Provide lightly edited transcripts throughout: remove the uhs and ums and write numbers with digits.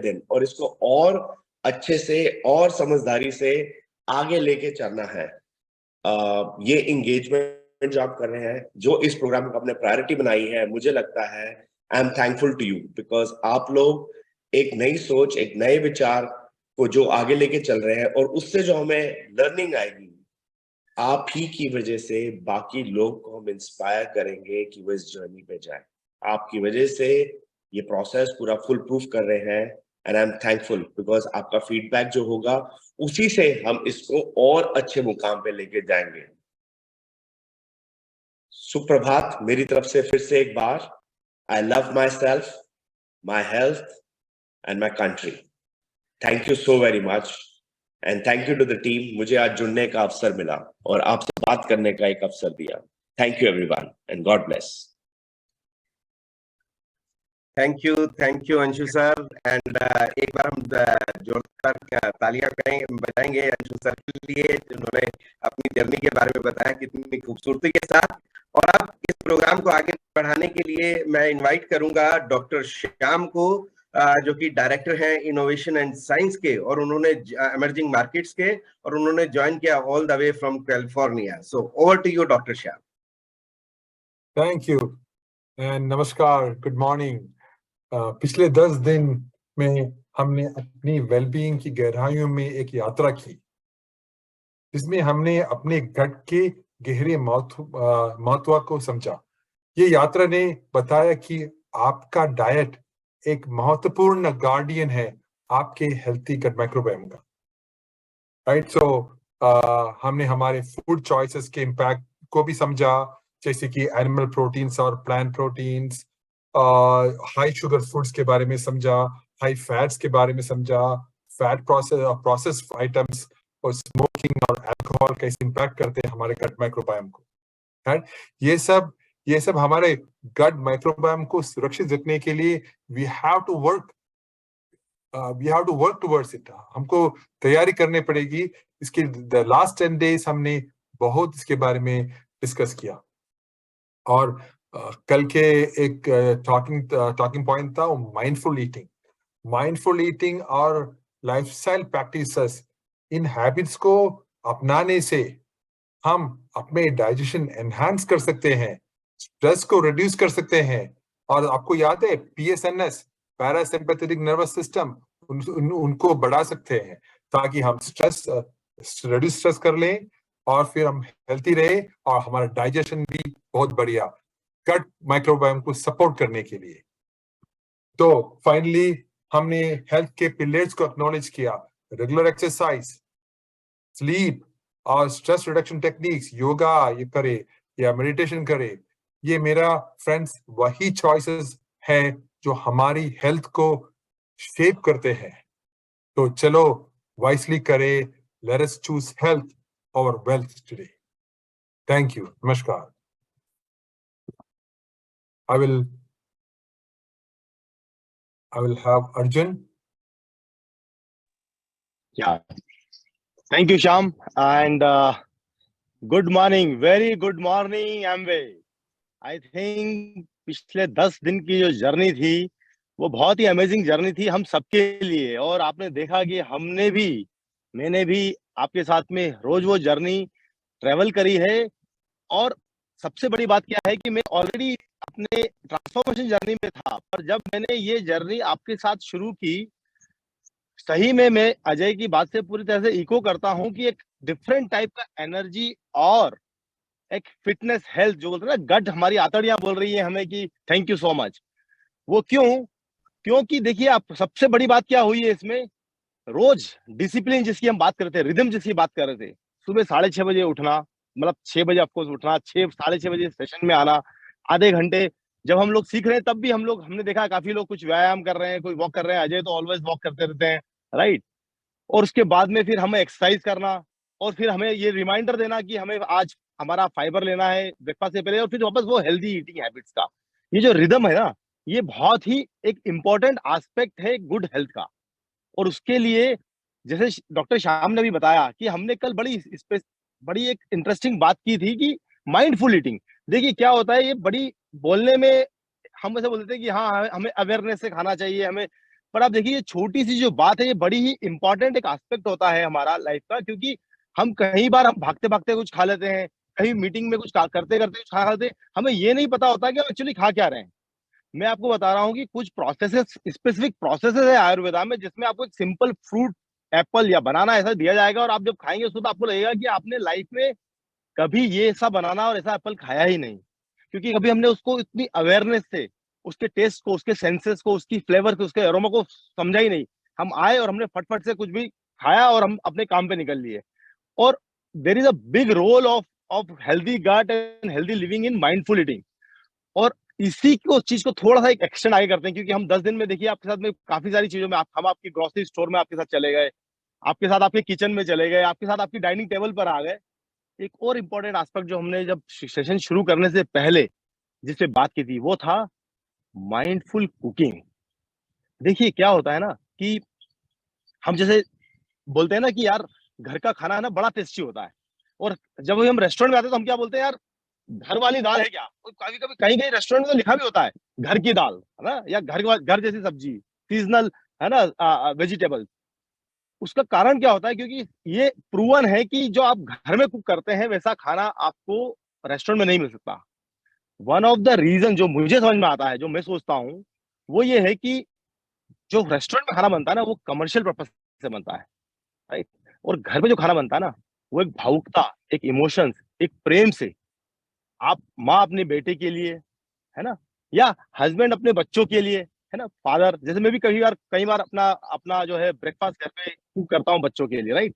दिन, और इसको और अच्छे से और समझदारी से आगे लेके चलना है। ये एंगेजमेंट जो आप कर रहे हैं, जो इस प्रोग्राम को आपने प्रायोरिटी बनाई है, मुझे लगता है I am thankful to you, because आप लोग एक नई सोच, एक नए विचार को जो आगे लेके चल रहे हैं, और उससे जो हमें लर्निंग आएगी, आप ही की वजह से बाकी लोग को हम इंस्पायर करेंगे कि वो इस जर्नी पे जाए। आपकी वजह से ये प्रोसेस पूरा फुल प्रूफ कर रहे हैं, and I am thankful because आपका फीडबैक जो होगा उसी से हम इसको और अच्छे मुकाम पे लेके जाएंगे। सुप्रभात मेरी तरफ से फिर से एक बार। I love myself, my health and my country. Thank you so very much, and thank you to the team. मुझे आज जुड़ने का अवसर मिला और आपसे बात करने का एक अवसर दिया। Thank you everyone and God bless. Thank you Anshu sir. And एक बार हम जोरदार तालियां बजाएंगे अंशु सर के लिए, जिन्होंने अपनी जर्नी के बारे में बताया कितनी खूबसूरती के साथ। और अब इस प्रोग्राम को आगे बढ़ाने के लिए मैं इनवाइट करूंगा डॉक्टर श्याम को, जो कि डायरेक्टर हैं इनोवेशन एंड साइंस के, और उन्होंने इमर्जिंग मार्केट्स के, और उन्होंने ज्वाइन किया all the way from California. So over to you doctor Shyam. Thank you and नमस्कार, गुड मॉर्निंग। पिछले 10 दिन में हमने अपनी वेलबीइंग की गहराइयों में एक यात्रा की, जिसमें हमने अपने गट के गहरे महत्व को समझा। ये यात्रा ने बताया कि आपका डाइट एक महत्वपूर्ण गार्डियन है आपके हेल्थी गट माइक्रोबायोम का, राइट। सो हमने हमारे फूड चॉइसेस के इम्पैक्ट को भी समझा, जैसे कि एनिमल प्रोटीन्स और plant proteins, high sugar foods के बारे में समझा, हाई फैट्स के बारे में समझा, फैट प्रोसेस आइटम्स और स्मोकिंग और अल्कोहल कैसे इम्पैक्ट करते हैं हमारे गट माइक्रोबायोम को, राइट। ये सब हमारे गट माइक्रोबायोम को सुरक्षित रखने के लिए we have to work towards it. हमको तैयारी करनी पड़ेगी इसके। लास्ट 10 days हमने बहुत इसके बारे में डिस्कस किया, और कल के एक टॉकिंग पॉइंट था माइंडफुल ईटिंग और लाइफस्टाइल प्रैक्टिसेस। इन हैबिट्स को अपनाने से हम अपने डाइजेशन एनहांस कर सकते हैं, स्ट्रेस को रिड्यूस कर सकते हैं, और आपको याद है PSNS, पैरासिम्पैथेटिक नर्वस सिस्टम, उनको बढ़ा सकते हैं, ताकि हम रिड्यूस स्ट्रेस कर लें और फिर हम हेल्थी रहे, और हमारा डाइजेशन भी बहुत बढ़िया, गट माइक्रोबायोम को सपोर्ट करने के लिए। तो फाइनली हमने हेल्थ के पिलर्स को एक्नॉलेज किया, रेगुलर एक्सरसाइज, स्लीप और स्ट्रेस रिडक्शन टेक्निक्स, योगा ये करे या मेडिटेशन करे। ये मेरा फ्रेंड्स वही चॉइसेस है जो हमारी हेल्थ को शेप करते हैं। तो चलो वाइसली करे, लेट अस चूज हेल्थ और वेल्थ टुडे। थैंक यू, नमस्कार। I will have Arjun. Yeah. Thank you, Shyam. And good morning. Very good morning, Amway. I think पिछले 10 दिन की जो जर्नी थी वो बहुत ही अमेजिंग जर्नी थी हम सबके लिए। और आपने देखा कि मैंने भी आपके साथ में रोज वो जर्नी ट्रेवल करी है। और सबसे बड़ी बात क्या है कि मैं ऑलरेडी अपने ट्रांसफॉर्मेशन जर्नी में था, पर जब मैंने ये जर्नी आपके साथ शुरू की, सही में मैं अजय की बात से पूरी तरह से इको करता हूं कि एक डिफरेंट टाइप का एनर्जी और एक फिटनेस हेल्थ जो बोलते हैं ना, गट हमारी आतड़ियां बोल रही है हमें कि थैंक यू सो मच। वो क्योंकि देखिए, आप सबसे बड़ी बात क्या हुई है इसमें, रोज डिसिप्लिन जिसकी हम बात कर रहे थे, रिदम जिसकी बात कर रहे थे, सुबह 6:30 बजे उठना, मतलब 6 बजे ऑफकोर्स उठना, 6-6:30 बजे सेशन में आना, आधे घंटे। जब हम लोग सीख रहे हैं तब भी हमने देखा काफी लोग कुछ व्यायाम कर रहे हैं, कोई वॉक कर रहे हैं, अजय तो ऑलवेज वॉक करते रहते हैं, राइट। और उसके बाद में फिर हमें एक्सरसाइज करना, और फिर हमें ये रिमाइंडर देना कि हमें आज हमारा फाइबर लेना है ब्रेकफास्ट से पहले, और फिर वापस वो हेल्दी ईटिंग हैबिट्स का ये जो रिदम है ना, ये बहुत ही एक इंपॉर्टेंट एस्पेक्ट है गुड हेल्थ का। और उसके लिए जैसे डॉक्टर श्याम ने भी बताया कि हमने कल बड़ी एक इंटरेस्टिंग बात की थी कि माइंडफुल ईटिंग। देखिए क्या होता है, ये बड़ी बोलने में हम ऐसे बोलते हैं कि हाँ हमें अवेयरनेस से खाना चाहिए, हमें पर आप देखिए ये छोटी सी जो बात है ये बड़ी ही इंपॉर्टेंट एक एस्पेक्ट होता है हमारा लाइफ का, क्योंकि हम कई बार हम भागते भागते कुछ खा लेते हैं, कहीं मीटिंग में कुछ करते करते कुछ खा लेते हैं, हमें ये नहीं पता होता कि हम एक्चुअली खा क्या रहे हैं। मैं आपको बता रहा हूँ कि कुछ प्रोसेसेस, स्पेसिफिक प्रोसेसेस है आयुर्वेदा में, जिसमें आपको एक सिंपल फ्रूट, एप्पल या बनाना ऐसा दिया जाएगा, और आप जब खाएंगे उसको तो आपको लगेगा कि आपने लाइफ में कभी ये ऐसा बनाना और ऐसा एप्पल खाया ही नहीं, क्योंकि कभी हमने उसको इतनी अवेयरनेस से, उसके टेस्ट को, उसके सेंसेस को, उसकी फ्लेवर को, उसके अरोमा को समझा ही नहीं। हम आए और हमने फटफट से कुछ भी खाया और हम अपने काम पे निकल लिए। और there is a big role of healthy gut and healthy living in mindful eating. और इसी को चीज को थोड़ा सा एक एक्सटेंड आगे करते हैं, क्योंकि हम 10 दिन में देखिए आपके साथ में काफी सारी चीजों में हम आपकी ग्रोसरी स्टोर में आपके साथ चले गए, आपके साथ आपके किचन में चले गए, आपके साथ आपकी डाइनिंग टेबल पर आ गए। एक और इम्पोर्टेंट एस्पेक्ट जो हमने जब सेशन शुरू करने से पहले जिस पे बात की थी वो था माइंडफुल कुकिंग। देखिए क्या होता है ना कि हम जैसे बोलते हैं ना कि यार घर का खाना है ना बड़ा टेस्टी होता है, और जब भी हम रेस्टोरेंट में आते हैं तो हम क्या बोलते हैं, यार घर वाली दाल है क्या। कभी कभी कहीं कहीं रेस्टोरेंट में तो लिखा भी होता है घर की दाल, है ना, या घर जैसी सब्जी, सीजनल, है ना, वेजिटेबल। उसका कारण क्या होता है, क्योंकि ये प्रूवन है कि जो आप घर में कुक करते हैं वैसा खाना आपको रेस्टोरेंट में नहीं मिल सकता। वन ऑफ द रीजन जो मुझे समझ में आता है, जो मैं सोचता हूँ, वो ये है कि जो रेस्टोरेंट में खाना बनता है ना वो कमर्शियल पर्पज से बनता है, राइट। और घर में जो खाना बनता है ना वो एक भावुकता, एक इमोशंस, एक प्रेम से, आप माँ अपने बेटे के लिए, है ना, या हस्बैंड अपने बच्चों के लिए, है ना, फादर, जैसे मैं भी कई बार अपना अपना जो है ब्रेकफास्ट घर पे कुक करता हूँ बच्चों के लिए, राइट।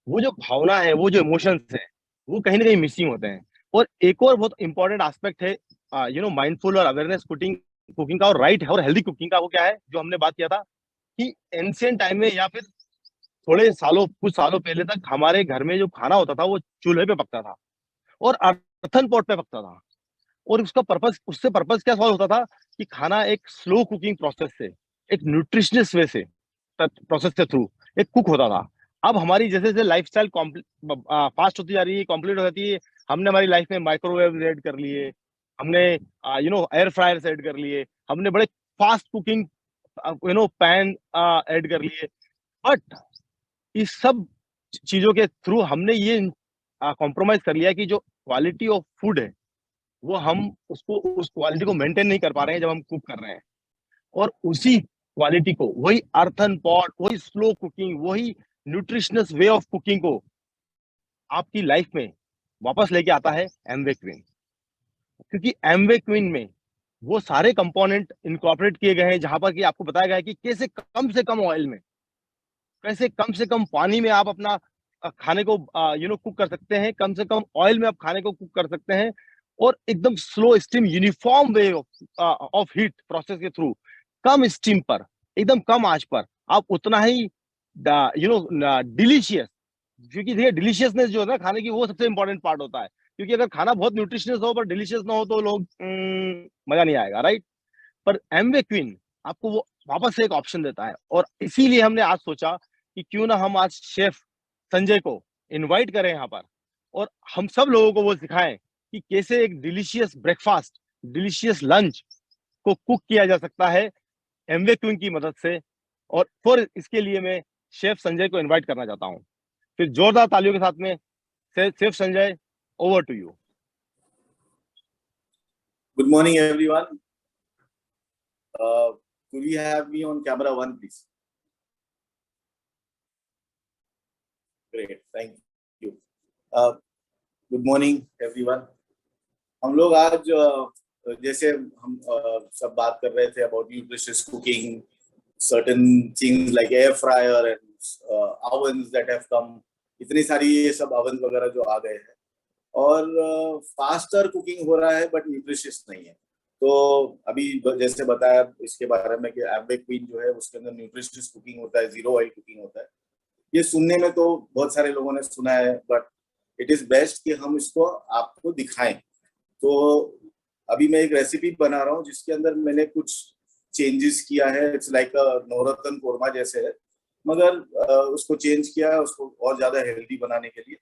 वो जो भावना है, वो जो इमोशंस है, वो कहीं ना कहीं मिसिंग होते हैं। और एक और बहुत इंपॉर्टेंट एस्पेक्ट है माइंडफुल और अवेयरनेस कुकिंग कुकिंग का, और राइट है, और हेल्दी कुकिंग का, वो क्या है जो हमने बात किया था कि एंशियंट टाइम में या फिर कुछ सालों पहले तक हमारे घर में जो खाना होता था वो चूल्हे पे पकता था और अर्थन पॉट पे पकता था। और उससे पर्पस क्या सॉल्व होता था कि खाना एक स्लो कुकिंग प्रोसेस से, एक न्यूट्रिशनस वे से, प्रोसेस के थ्रू एक कुक होता था। अब हमारी जैसे जैसे लाइफ स्टाइल फास्ट होती जा रही है, कॉम्प्लीट हो जाती है, हमने हमारी लाइफ में माइक्रोवेव ऐड कर लिए, हमने एयर फ्रायर्स ऐड कर लिए, हमने बड़े फास्ट कुकिंग पैन ऐड कर लिए। बट इस सब चीजों के थ्रू हमने ये कॉम्प्रोमाइज कर लिया कि जो क्वालिटी ऑफ फूड है वो हम उसको उस क्वालिटी को मेंटेन नहीं कर पा रहे हैं जब हम कुक कर रहे हैं। और उसी क्वालिटी को, वही अर्थन पॉट, वही स्लो कुकिंग, वही न्यूट्रिशनस वे ऑफ कुकिंग को आपकी लाइफ में वापस लेके आता है एमवे क्वीन। क्योंकि एमवे क्वीन में वो सारे कंपोनेंट इनकॉर्पोरेट किए गए हैं जहां पर कि आपको बताया गया है कि कैसे कम से कम ऑयल में, कैसे कम से कम पानी में आप अपना खाने को कुक कर सकते हैं, कम से कम ऑयल में आप खाने को कुक कर सकते हैं, और एकदम slow steam, uniform way of heat process के थ्रू, कम स्टीम पर, एकदम कम आंच पर आप उतना ही डिलीशियस। क्योंकि देखिए डिलीशियसनेस जो है ना खाने की, वो सबसे इंपॉर्टेंट पार्ट होता है। क्योंकि अगर खाना बहुत न्यूट्रिशियस हो पर डिलीशियस ना हो तो लोग मजा नहीं आएगा, राइट। पर एमवे क्वीन आपको वो वापस से एक ऑप्शन देता है, और इसीलिए हमने आज सोचा कि क्यों ना हम आज शेफ संजय को इनवाइट करें यहाँ पर, और हम सब लोगों को वो सिखाएं कि कैसे एक डिलीशियस ब्रेकफास्ट, डिलीशियस लंच को कुक किया जा सकता है एमवे क्वीन की मदद से। और फिर इसके लिए मैं शेफ संजय को इनवाइट करना चाहता हूँ। फिर जोरदार तालियों के साथ में chef Sanjay, over to you. Good morning, everyone. Could we have me on camera 1, please? Great, thank you. Good morning, everyone. हम लोग आज जैसे हम सब बात कर रहे थे about nutritious cooking, certain things like air fryer and ovens that have come. इतनी सारी ये सब ovens वगैरह जो आ गए हैं, और फास्टर कुकिंग हो रहा है बट न्यूट्रिशियस नहीं है। तो अभी जैसे बताया इसके बारे में कि एमवे क्वीन जो है उसके अंदर न्यूट्रिशियस कुकिंग होता है, जीरो ऑयल कुकिंग होता है। ये सुनने में तो बहुत सारे लोगों ने सुना है, बट इट इज बेस्ट कि हम इसको आपको दिखाएं। तो अभी मैं एक रेसिपी बना रहा हूँ जिसके अंदर मैंने कुछ चेंजेस किया है। इट्स लाइक नवरत्न कोरमा जैसे है, मगर उसको चेंज किया है उसको और ज्यादा हेल्दी बनाने के लिए।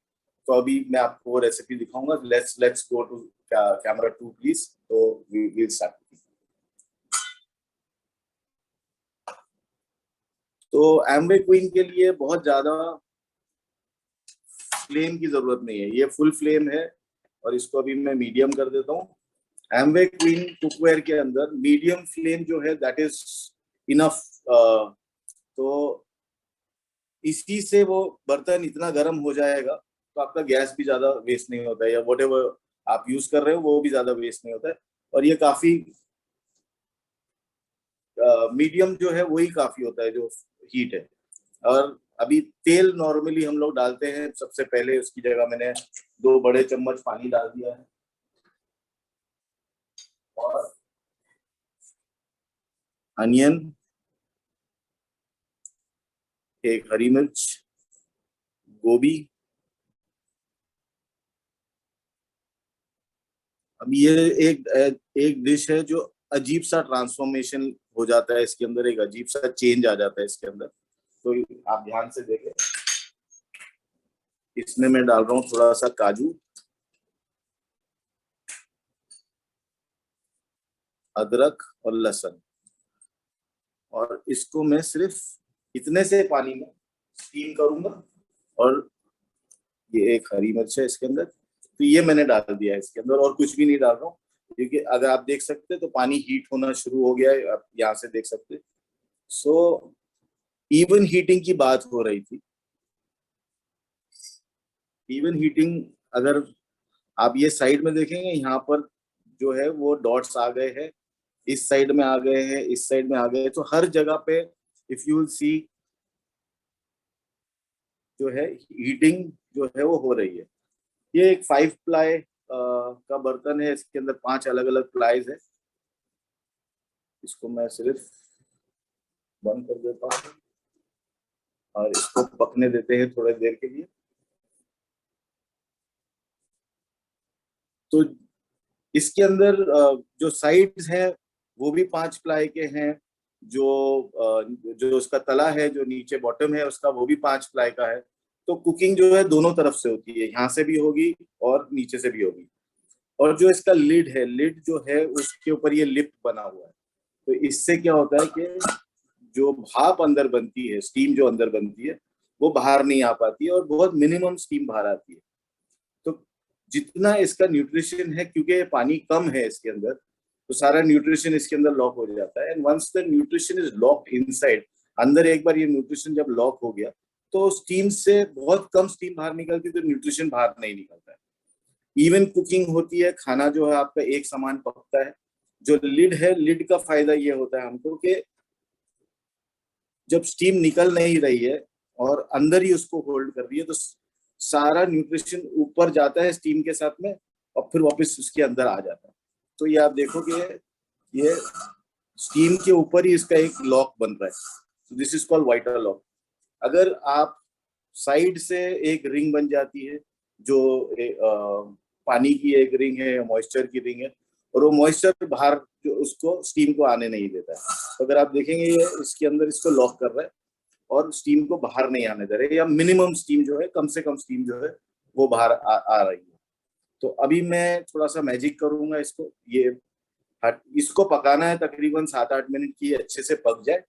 तो अभी मैं आपको वो रेसिपी दिखाऊंगा। Let's go to camera 2 please. तो वी विल स्टार्ट। तो एम्वे क्वीन के लिए बहुत ज्यादा फ्लेम की जरूरत नहीं है, ये फुल फ्लेम है और इसको अभी मैं मीडियम कर देता हूँ। एम्वे क्वीन कुकवेयर के अंदर मीडियम फ्लेम जो है दैट इज इनफ। तो इसी से वो बर्तन इतना गर्म हो जाएगा तो आपका गैस भी ज्यादा वेस्ट नहीं होता है, या व्हाटएवर आप यूज कर रहे हो वो भी ज्यादा वेस्ट नहीं होता है। और ये काफी मीडियम जो है वही काफी होता है जो हीट है। और अभी तेल नॉर्मली हम लोग डालते हैं, सबसे पहले उसकी जगह मैंने 2 बड़े चम्मच पानी डाल दिया है और अनियन, 1 हरी मिर्च, गोभी। अब ये एक डिश है जो अजीब सा ट्रांसफॉर्मेशन हो जाता है इसके अंदर, एक अजीब सा चेंज आ जाता है इसके अंदर। तो आप ध्यान से देखें, इसमें मैं डाल रहा हूँ थोड़ा सा काजू, अदरक और लहसुन, और इसको मैं सिर्फ इतने से पानी में स्टीम करूंगा। और ये 1 हरी मिर्च है इसके अंदर, तो ये मैंने डाल दिया है इसके अंदर और कुछ भी नहीं डाल रहा हूँ, क्योंकि अगर आप देख सकते हैं तो पानी हीट होना शुरू हो गया है, आप यहाँ से देख सकते हैं। सो इवन हीटिंग की बात हो रही थी, इवन हीटिंग अगर आप ये साइड में देखेंगे यहाँ पर जो है वो डॉट्स आ गए हैं, इस साइड में आ गए हैं, इस साइड में आ गए हैं, तो हर जगह पे इफ यू विल सी जो है हीटिंग जो है वो हो रही है। ये एक 5 प्लाई का बर्तन है, इसके अंदर 5 अलग अलग प्लाईज है। इसको मैं सिर्फ बंद कर देता हूँ और इसको पकने देते हैं थोड़ी देर के लिए। तो इसके अंदर जो साइड्स हैं वो भी 5 प्लाई के हैं, जो उसका तला है, जो नीचे बॉटम है उसका, वो भी 5 प्लाई का है। तो कुकिंग जो है दोनों तरफ से होती है, यहाँ से भी होगी और नीचे से भी होगी। और जो इसका लिड है, लिड जो है उसके ऊपर ये लिप बना हुआ है, तो इससे क्या होता है कि जो भाप अंदर बनती है, स्टीम जो अंदर बनती है वो बाहर नहीं आ पाती है और बहुत मिनिमम स्टीम बाहर आती है। तो जितना इसका न्यूट्रिशन है, क्योंकि ये पानी कम है इसके अंदर, तो सारा न्यूट्रिशन इसके अंदर लॉक हो जाता है। And once the nutrition is locked inside, अंदर एक बार ये न्यूट्रिशन जब लॉक हो गया तो स्टीम से बहुत कम स्टीम बाहर निकलती, तो न्यूट्रिशन बाहर नहीं निकलता है। इवन कुकिंग होती है, खाना जो है आपका एक समान पकता है। जो लिड है, लिड का फायदा ये होता है हमको कि जब स्टीम निकल नहीं रही है और अंदर ही उसको होल्ड कर रही है, तो सारा न्यूट्रिशन ऊपर जाता है स्टीम के साथ में और फिर वापस उसके अंदर आ जाता है। तो ये आप देखोगे ये स्टीम के ऊपर ही इसका एक लॉक बन रहा है, दिस इज कॉल्ड वाइटर लॉक। अगर आप साइड से एक रिंग बन जाती है, जो पानी की एक रिंग है, मॉइस्चर की रिंग है, और वो मॉइस्चर बाहर जो उसको स्टीम को आने नहीं देता है। तो अगर आप देखेंगे ये इसके अंदर इसको लॉक कर रहा है और स्टीम को बाहर नहीं आने दे रहे, या मिनिमम स्टीम जो है, कम से कम स्टीम जो है वो बाहर आ रही है। तो अभी मैं थोड़ा सा मैजिक करूंगा इसको, इसको पकाना है तकरीबन 7-8 मिनट की अच्छे से पक जाए।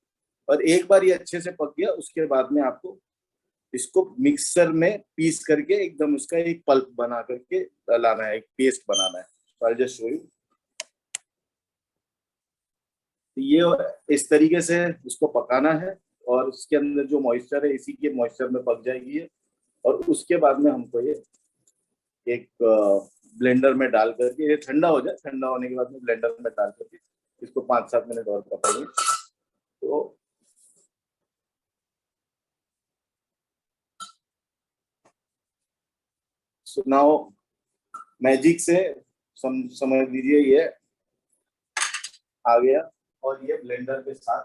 और एक बार ये अच्छे से पक गया उसके बाद में आपको इसको मिक्सर में पीस करके एकदम उसका एक पल्प बना करके लाना है, एक पेस्ट बनाना है। तो आई जस्ट शो यू। ये इस तरीके से इसको पकाना है और इसके अंदर जो मॉइस्चर है इसी के मॉइस्चर में पक जाएगी ये। और उसके बाद में हमको ये एक ब्लेंडर में डाल करके, ये ठंडा हो जाए, ठंडा होने के बाद में ब्लेंडर में डाल करके इसको 5-7 मिनट और पकाएंगे। तो नाउ मैजिक से समझ लीजिए ये आ गया और ये ब्लेंडर के साथ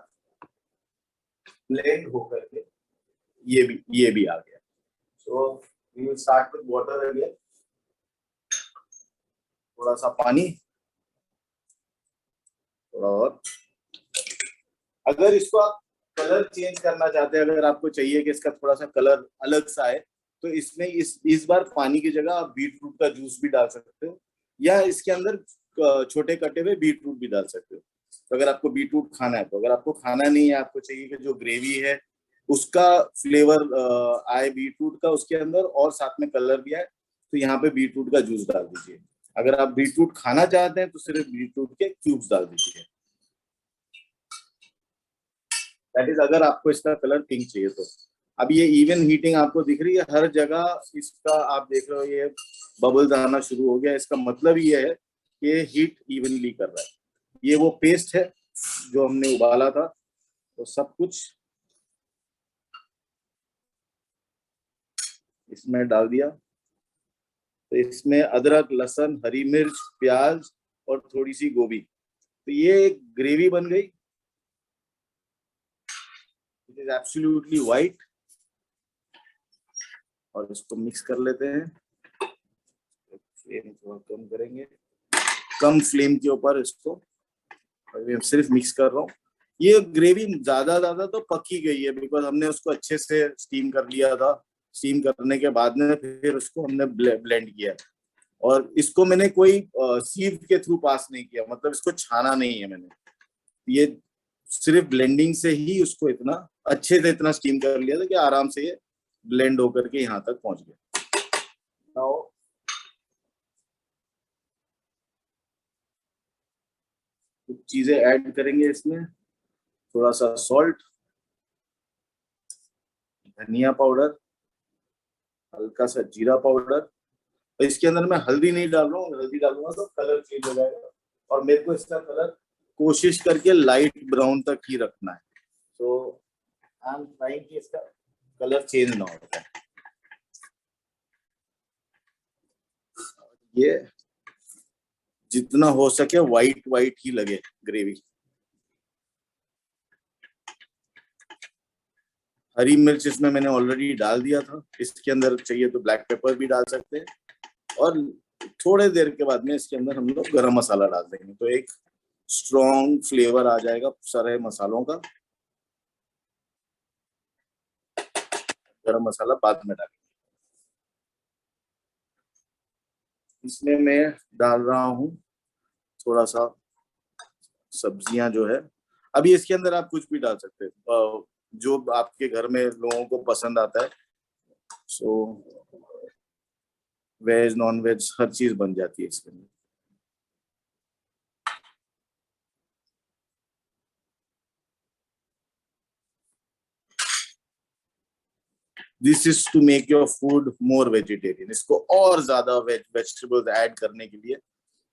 ब्लेंड होकर के ये भी आ गया। So we will start with water again, थोड़ा सा पानी, थोड़ा और। अगर इसको आप कलर चेंज करना चाहते हैं, अगर आपको चाहिए कि इसका थोड़ा सा कलर अलग सा है, तो इसमें इस बार पानी की जगह आप बीटरूट का जूस भी डाल सकते हो, या इसके अंदर छोटे कटे हुए बीटरूट भी डाल सकते हो। तो अगर आपको बीटरूट खाना है, तो अगर आपको खाना नहीं है, आपको चाहिए कि जो ग्रेवी है उसका फ्लेवर आए बीटरूट का उसके अंदर, और साथ में कलर भी आए, तो यहाँ पे बीटरूट का जूस डाल दीजिए। अगर आप बीटरूट खाना चाहते हैं तो सिर्फ बीटरूट के क्यूब्स डाल दीजिए। दैट इज अगर आपको इसका कलर पिंक चाहिए तो। अब ये इवन हीटिंग आपको दिख रही है हर जगह, इसका आप देख रहे हो ये बबल्स आना शुरू हो गया। इसका मतलब ये है कि हीट इवनली कर रहा है। ये वो पेस्ट है जो हमने उबाला था, तो सब कुछ इसमें डाल दिया। तो इसमें अदरक, लहसुन, हरी मिर्च, प्याज और थोड़ी सी गोभी, तो ये एक ग्रेवी बन गई। It is absolutely white. और इसको मिक्स कर लेते हैं। फ्लेम थोड़ा कम करेंगे, कम फ्लेम के ऊपर इसको अभी सिर्फ मिक्स कर रहा हूँ। ये ग्रेवी ज्यादा तो पकी गई है, बिकॉज हमने उसको अच्छे से स्टीम कर लिया था। स्टीम करने के बाद में फिर उसको हमने ब्लेंड किया, और इसको मैंने कोई सीव के थ्रू पास नहीं किया, मतलब इसको छाना नहीं है मैंने। ये सिर्फ ब्लेंडिंग से ही उसको इतना अच्छे से इतना स्टीम कर लिया था कि आराम से ये ब्लेंड होकर के यहाँ तक पहुंच गया। नाउ कुछ चीजें ऐड करेंगे इसमें, थोड़ा सा सॉल्ट, धनिया पाउडर, हल्का सा जीरा पाउडर। तो इसके अंदर मैं हल्दी नहीं डाल रहा हूँ, हल्दी डालूंगा तो कलर चेंज हो जाएगा, और मेरे को इसका कलर कोशिश करके लाइट ब्राउन तक ही रखना है। तो आई एम ट्राइंग कि इसका कलर चेंज ना हो। ये जितना हो सके व्हाइट व्हाइट ही लगे ग्रेवी। हरी मिर्च इसमें मैंने ऑलरेडी डाल दिया था। इसके अंदर चाहिए तो ब्लैक पेपर भी डाल सकते हैं, और थोड़े देर के बाद में इसके अंदर हम लोग गरम मसाला डाल देंगे, तो एक स्ट्रॉन्ग फ्लेवर आ जाएगा सारे मसालों का। गरम मसाला बाद में डालेंगे। इसमें मैं डाल रहा हूँ थोड़ा सा सब्जियां जो है। अभी इसके अंदर आप कुछ भी डाल सकते हैं जो आपके घर में लोगों को पसंद आता है। सो वेज नॉन वेज हर चीज बन जाती है इसके अंदर। This is to make your food more vegetarian. इसको और ज्यादा वेजिटेबल्स ऐड करने के लिए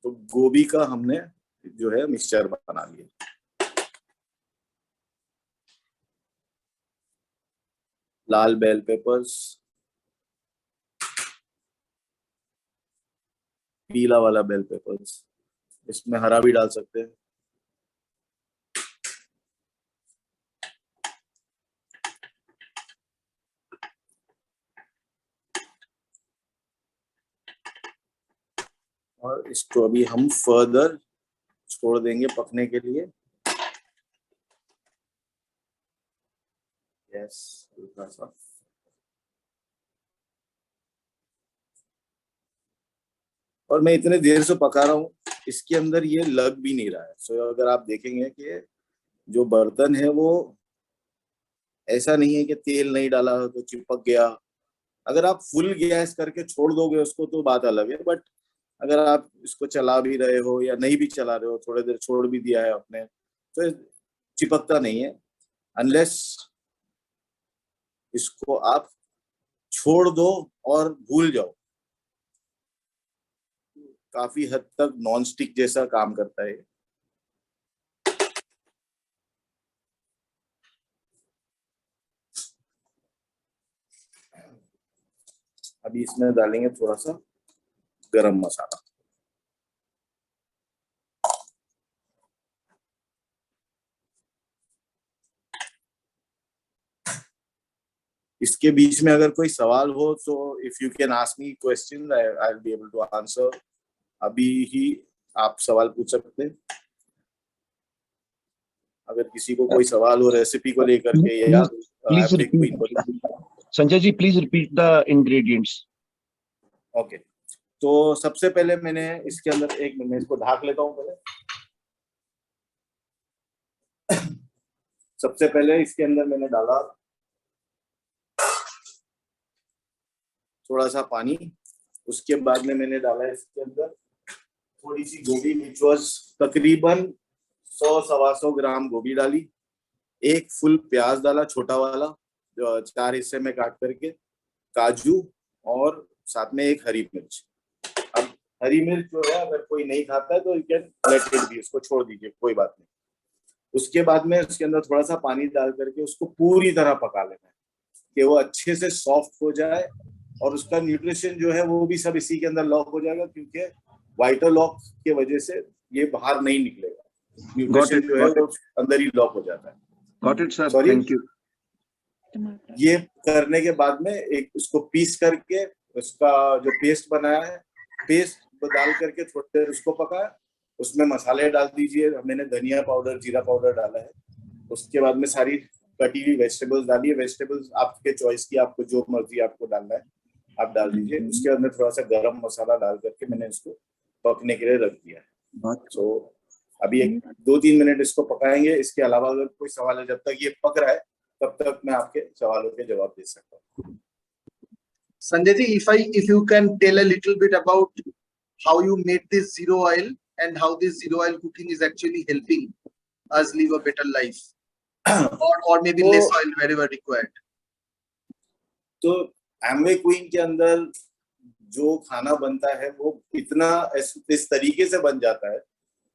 तो गोभी का हमने जो है मिक्सचर बना लिया। लाल बेल पेपर्स, पीला वाला बेल पेपर्स, इसमें हरा भी डाल सकते हैं। और इसको अभी हम फर्दर छोड़ देंगे पकने के लिए। यस, हल्का सा। और मैं इतने देर से पका रहा हूँ, इसके अंदर ये लग भी नहीं रहा है। सो अगर आप देखेंगे कि जो बर्तन है वो ऐसा नहीं है कि तेल नहीं डाला तो चिपक गया। अगर आप फुल गैस करके छोड़ दोगे उसको तो बात अलग है, बट अगर आप इसको चला भी रहे हो या नहीं भी चला रहे हो, थोड़ी देर छोड़ भी दिया है आपने, तो चिपकता नहीं है। अनलेस इसको आप छोड़ दो और भूल जाओ, काफी हद तक नॉन स्टिक जैसा काम करता है। अभी इसमें डालेंगे थोड़ा सा गरम मसाला। इसके बीच में अगर कोई सवाल हो तो if you can ask me question, I will be able to answer. अभी ही आप सवाल पूछ सकते हैं अगर किसी को कोई सवाल हो रेसिपी को लेकर के, या please repeat Sanjay ji, please repeat the ingredients. Okay, तो सबसे पहले मैंने इसके अंदर एक मिनट इसको ढाक लेता हूँ पहले। सबसे पहले इसके अंदर मैंने डाला थोड़ा सा पानी, उसके बाद में मैंने डाला इसके अंदर थोड़ी सी गोभी, विच वॉज तकरीबन 100-125 ग्राम गोभी डाली, एक फुल प्याज डाला छोटा वाला, जो 4 हिस्से में काट करके, काजू और साथ में एक हरी मिर्च। अब हरी मिर्च जो है अगर कोई नहीं खाता है तो you can let it be, उसको छोड़ दीजिए, कोई बात नहीं। उसके बाद में उसके अंदर थोड़ा सा पानी डाल करके उसको पूरी तरह पका लेना है कि वो अच्छे से सॉफ्ट हो जाए और उसका न्यूट्रिशन जो है वो भी सब इसी के अंदर लॉक हो जाएगा, क्योंकि वाइटल लॉक के वजह से ये बाहर नहीं निकलेगा, न्यूट्रिशन जो है वो अंदर ही लॉक हो जाता है। Got it, sir. Sorry? Thank you. ये करने के बाद में एक उसको पीस करके उसका जो पेस्ट बनाया है, पेस्ट डाल करके थोड़ी देर उसको पकाया, उसमें मसाले डाल दीजिए, मैंने धनिया पाउडर, जीरा पाउडर डाला है। उसके बाद में सारी कटी हुई वेजिटेबल्स डालिए, वेजिटेबल्स आपके चॉइस की, आपको जो मर्जी आपको डालना है आप डाल दीजिए। उसके बाद में थोड़ा सा गरम मसाला डाल करके मैंने इसको पकने के लिए रख दिया है। तो अभी 1-2-3 मिनट इसको पकाएंगे। इसके अलावा अगर कोई सवाल है, जब तक ये पक रहा है तब तक मैं आपके सवालों के जवाब दे सकता हूँ। Sanjay ji, if you can tell a little bit about how you made this zero oil and how this zero oil cooking is actually helping us live a better life, or maybe less oil wherever required. तो Amway queen के अंदर जो खाना बनता है वो इतना इस तरीके से बन जाता है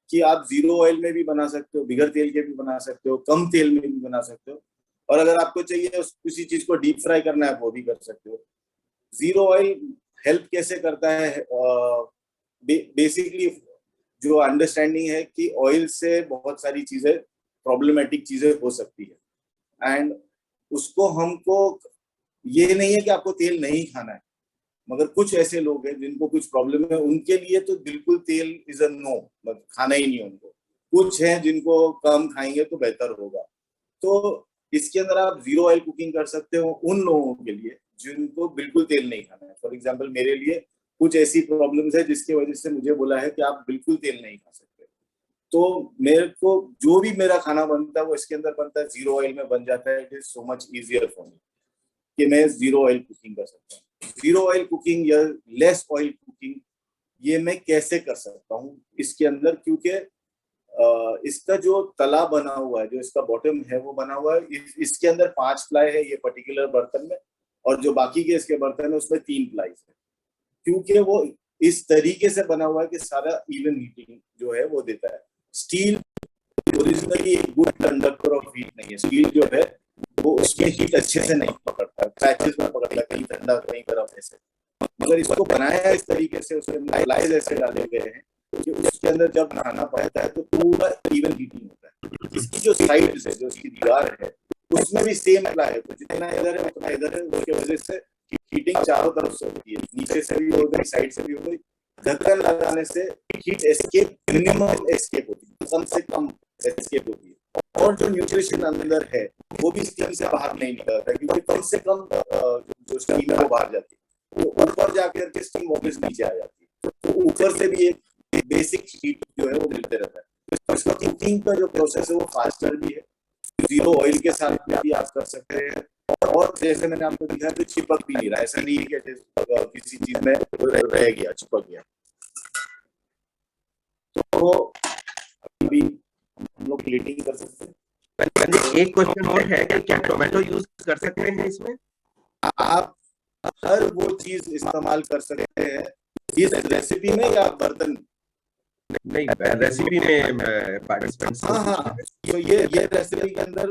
कि आप जीरो ऑयल में भी बना सकते हो, बिगर तेल के भी बना सकते हो, कम तेल में भी बना सकते हो, और अगर आपको चाहिए किसी चीज को डीप फ्राई करना है वो भी कर सकते हो। जीरो ऑयल हेल्प कैसे करता है? बेसिकली जो अंडरस्टैंडिंग है कि ऑयल से बहुत सारी चीजें, प्रॉब्लमेटिक चीजें हो सकती है, एंड उसको हमको ये नहीं है कि आपको तेल नहीं खाना है, मगर कुछ ऐसे लोग हैं जिनको कुछ प्रॉब्लम है, उनके लिए तो बिल्कुल तेल इज अ नो, मतलब खाना ही नहीं उनको। कुछ हैं जिनको कम खाएंगे तो बेहतर होगा। तो इसके अंदर आप जीरो ऑयल कुकिंग कर सकते हो उन लोगों के लिए जिनको बिल्कुल तेल नहीं खाना है। फॉर एग्जाम्पल मेरे लिए कुछ ऐसी प्रॉब्लम्स है जिसकी वजह से मुझे बोला है कि आप बिल्कुल तेल नहीं खा सकते। तो मेरे को जो भी मेरा खाना बनता है वो इसके अंदर बनता है, जीरो ऑयल में बन जाता है। It is so much easier for me कि मैं जीरो ऑयल कुकिंग कर सकता हूँ। जीरो ऑयल कुकिंग या लेस ऑयल कुकिंग ये मैं कैसे कर सकता हूँ इसके अंदर, क्योंकि इसका जो तला बना हुआ है, जो इसका बॉटम है वो बना हुआ है, इसके अंदर 5 प्लाई है ये पर्टिकुलर बर्तन में, और जो बाकी के इसके बर्तन है उसमें 3 प्लाई है, क्योंकि वो इस तरीके से बना हुआ है कि सारा इवन हीटिंग जो है वो देता है। स्टील ओरिजिनली एक गुड कंडक्टर ऑफ हीट नहीं है। स्टील जो है वो उसमें हीट अच्छे से नहीं पकड़ता, पैचेस में पकड़ता है, कहीं ठंडा कहीं गर्म ऐसे। मगर इसको बनाया इस तरीके से, उसमें प्लाईज ऐसे डाले गए हैं कि उसके अंदर जब खाना पड़ता है तो पूरा इवन हीटिंग होता है। इसकी जो साइड है, जो इसकी दीवार है, उसमें भी सेम प्लाई है, जितना इधर है उतना इधर है। उसके वजह से हीटिंग चारों तरफ से होती है, नीचे से भी हो गई, साइड से भी हो गई। ढक्कन लगाने से हीट एस्केप, मिनिमम एस्केप होती है, कम से कम एस्केप होती है, और जो न्यूट्रिशन अंदर है वो भी स्टीम से बाहर नहीं निकलता, क्योंकि कम से कम जो स्टीम है वो बाहर जाती है, तो ऊपर जाकर के स्टीम वापस नीचे आ जाती है। तो ऊपर से भी एक बेसिक हीट जो है वो मिलते रहता है। तो इसका कुकिंग का जो प्रोसेस है वो फास्टर भी है, जीरो ऑयल के साथ में भी आप कर सकते हैं, और जैसे मैंने आपको दिखाया तो चिपक भी नहीं रहा। ऐसा नहीं है कि किसी चीज में रह गया, चिपक गया। तो अभी हम लोग प्लेटिंग कर सकते हैं। एक क्वेश्चन और है कि क्या टोमेटो यूज कर सकते हैं इसमें? आप हर वो चीज इस्तेमाल कर सकते हैं इस रेसिपी में या बर्तन नहीं, रेसिपी में पार्टिसिपेंट्स। हाँ, तो ये रेसिपी के अंदर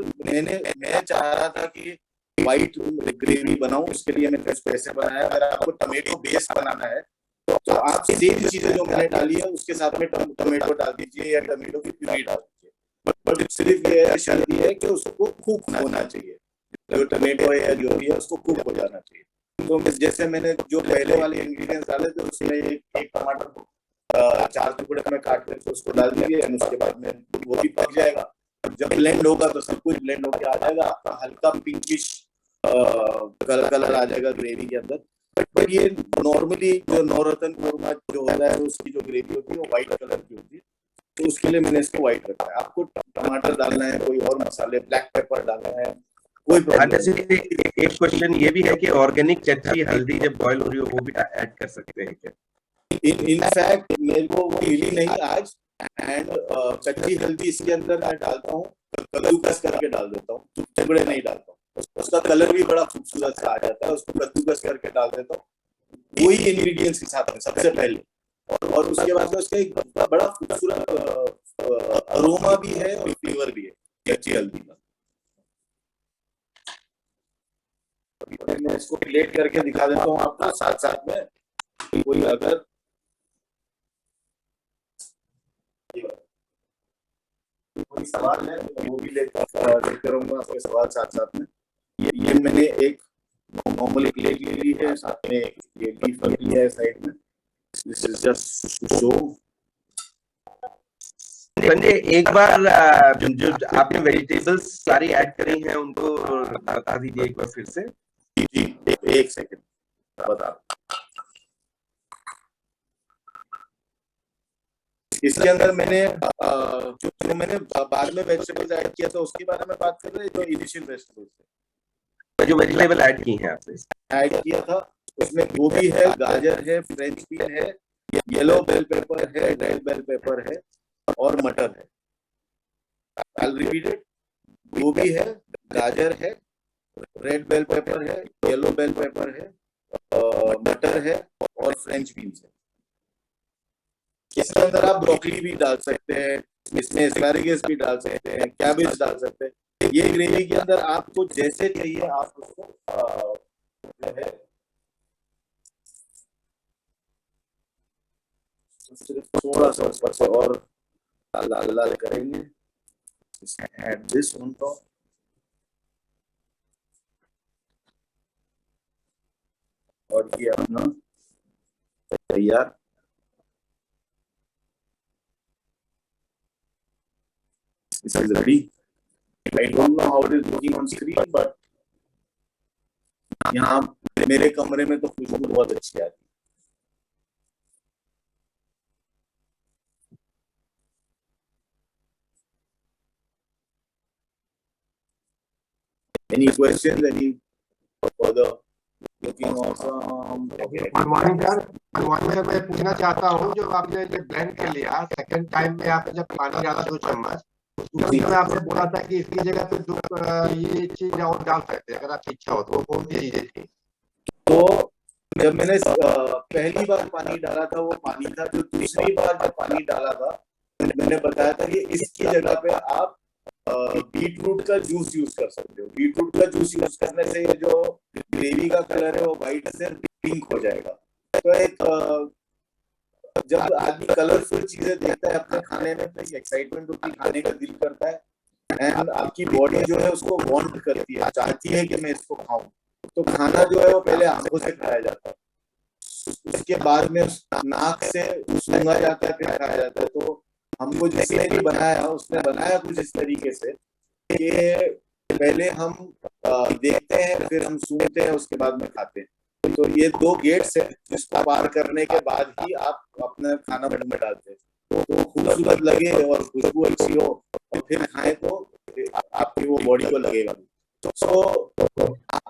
मैं चाह रहा था कि व्हाइट ग्रेवी बनाऊं, उसके लिए मैंने इसको ऐसे बनाया। अगर आपको टमेटो बेस बनाना है तो आप सेम चीजें जो मैंने डाली है उसके साथ में टमेटो डाल दीजिए या टमेटो की प्यूरी डाल दीजिए, बट सिर्फ ये शर्त है कि उसको कुक होना चाहिए। जो टमेटो है या जो भी है उसको कुक हो जाना चाहिए। तो जैसे मैंने जो पहले वाले इंग्रेडिएंट्स डाले थे उसमें एक टमाटर को 4 टुकड़े में काट करके उसको डाल दीजिए, और उसके बाद में वो भी पक जाएगा। जब ब्लेंड होगा तो सब कुछ ब्लेंड होकर आ जाएगा, आपका हल्का पिंकिश कलर आ जाएगा ग्रेवी के अंदर। बट ये नॉर्मली जो नवरत्न कोरमा जो होता है उसकी जो ग्रेवी होती है वो व्हाइट कलर की होती है, तो उसके लिए मैंने इसको व्हाइट रखा है। आपको टमाटर डालना है, कोई और मसाले, ब्लैक पेपर डालना है, कोई प्रॉब्लम जैसे एक क्वेश्चन ये भी है कि ऑर्गेनिक कच्ची हल्दी जब बॉयल हो रही हो वो भी ऐड कर सकते हैं क्या? इन फैक्ट मेरे को वो मिली नहीं आज, एंड कच्ची हल्दी इसके अंदर मैं डालता हूँ, कद्दूकस करके डाल देता हूँ, टुकड़े नहीं डालता हूँ, उसका कलर भी बड़ा खूबसूरत सा आ जाता है, उसको कद्दूकस करके डाल देता हूँ वही इंग्रेडिएंट्स के साथ में सबसे पहले, और उसके बाद में उसका एक बड़ा खूबसूरत अरोमा भी है और फ्लेवर भी है कच्ची हल्दी का। मैं इसको प्लेट करके दिखा देता हूँ आपको साथ साथ में, कोई अगर कोई सवाल है तो वो भी लेकर करूंगा आपके सवाल साथ साथ में। ये मैंने एक नॉर्मल प्लेट ले ली है, साथ में ये लीफ रखी है साइड में, this is just to show. Sanjay एक बार जो आपने वेजिटेबल्स सारी ऐड करी हैं उनको बता दीजिए एक बार फिर से। जी एक सेकंड बता। इसके अंदर मैंने जो मैंने बाद में वेजिटेबल्स ऐड किया था उसके बारे में बात कर रहे हैं, जो इनिशियल वेजिटेबल्स जो वेजिटेबल ऐड की हैं आपने ऐड किया था उसमें गोभी है, गाजर है, फ्रेंच बीन है, येलो बेल पेपर है, रेड बेल पेपर है और मटर है। I'll repeat it. गोभी है, गाजर है, रेड बेल पेपर है, येलो बेल पेपर है, मटर है और फ्रेंच बीन्स है। इसके अंदर आप ब्रोकली भी डाल सकते हैं, इसमें एस्पैरागस भी डाल सकते हैं, कैबेज डाल सकते हैं। ये ग्रेवी के अंदर आपको जैसे चाहिए आप उसको जो है सिर्फ थोड़ा सा ऊपर से और लाल लाल करेंगे। Add this on top. और ये अपना तैयार। This is ready. I don't know how it is looking on screen, but यहाँ मेरे कमरे में तो खुशबू बहुत अच्छी आती है। Any questions? Any further? Looking awesome. Good morning sir, मैं पूछना चाहता हूँ जो आपने जब ब्लेंड कर लिया सेकंड टाइम में आपने जब पानी डाला 2 चम्मच, उसी में आपने बोला था कि इसकी जगह पे 2 ये चीज और डाल सकते हैं अगर आपकी इच्छा हो तो, वो कौन सी चीजें थी? तो जब मैंने पहली बार पानी डाला था वो पानी था, जो दूसरी बार जब पानी डाला था मैंने बताया था कि इसकी जगह पे आप बीटरूट का जूस यूज कर सकते हो। बीटरूट का जूस यूज करने से ये जो ग्रेवी का कलर है वो व्हाइट से पिंक हो जाएगा। तो एक जब आदमी कलरफुल चीजें देखता है अपने खाने में तो एक्साइटमेंट होती है, खाने का दिल करता है, एंड आपकी बॉडी जो है उसको वांट करती है, चाहती है कि मैं इसको खाऊं। तो खाना जो है वो पहले आंखों से खाया जाता है, उसके बाद में नाक से सूंघा जाता है, फिर खाया जाता है। तो हमको जिसने भी बनाया उसने बनाया कुछ इस तरीके से कि पहले हम देखते हैं, फिर हम सूंघते हैं, उसके बाद में खाते हैं। तो ये 2 गेट्स है जिसको पार करने के बाद ही आप अपना खाना मुंह में डालते हैं। तो खूबसूरत लगे और खुशबू अच्छी हो और फिर खाएं तो आपकी वो बॉडी को लगेगा। तो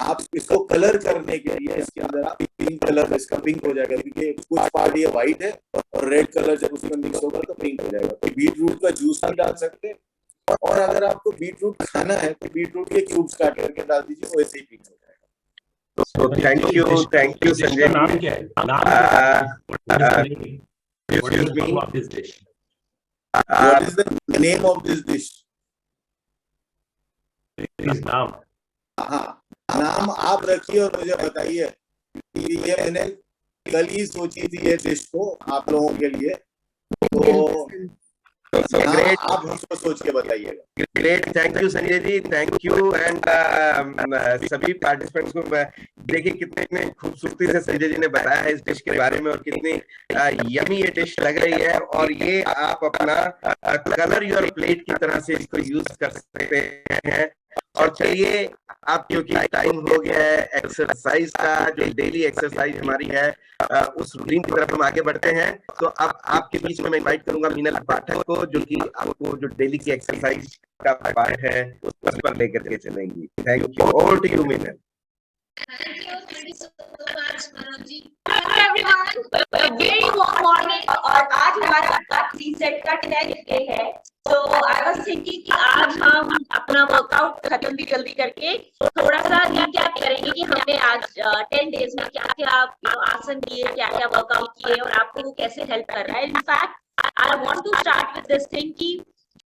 आप इसको कलर करने के लिए इसके अंदर आप पिंक कलर, इसका पिंक हो जाएगा क्योंकि कुछ पार्ट ये व्हाइट है और रेड कलर जब उसमें मिक्स होगा तो पिंक हो जाएगा। तो बीटरूट का जूस भी डाल सकते हैं, और अगर आपको बीटरूट खाना है तो बीटरूट के क्यूब्स काट करके डाल दीजिए, वैसे ही पिंक हो जाएगा। So thank you Sanjay. नाम क्या है? नाम क्या है? What is the name of this dish? What is the name of this dish? Please नाम। हाँ, नाम आप रखिए और मुझे बताइए। ये मैंने कल ही सोची थी ये डिश को आप लोगों के लिए, तो ग्रेट, आप हमको सोच के बताइएगा। Great, thank you Sanjay ji, thank you. And सभी पार्टिसिपेंट्स को देखिए कितने खूबसूरती से संजय जी ने बताया है इस डिश के बारे में और कितनी यमी ये डिश लग रही है, और ये आप अपना कलर योर प्लेट की तरह से इसको यूज कर सकते हैं। और चलिए अब क्योंकि टाइम हो गया है एक्सरसाइज का, जो डेली एक्सरसाइज हमारी है उस रूटीन की तरफ हम आगे बढ़ते हैं। तो अब आपके बीच में मैं इनवाइट करूंगा मीनल पाठक को, जो कि आपको जो डेली की एक्सरसाइज का पार्ट है उस पर लेकर के चलेंगी। Thank you, over to you Meenal. Thank you so much, Manoj ji. Hello everyone, very warm morning. और आज हमारा gut reset का 10th day है। So I was thinking कि आज हम अपना वर्कआउट खत्म भी जल्दी करके थोड़ा सा रिकैप करेंगे कि हमने आज 10 डेज में क्या क्या आसन किए, क्या क्या वर्कआउट किए और आपको वो कैसे हेल्प कर रहा है। In fact I want to start with this thing कि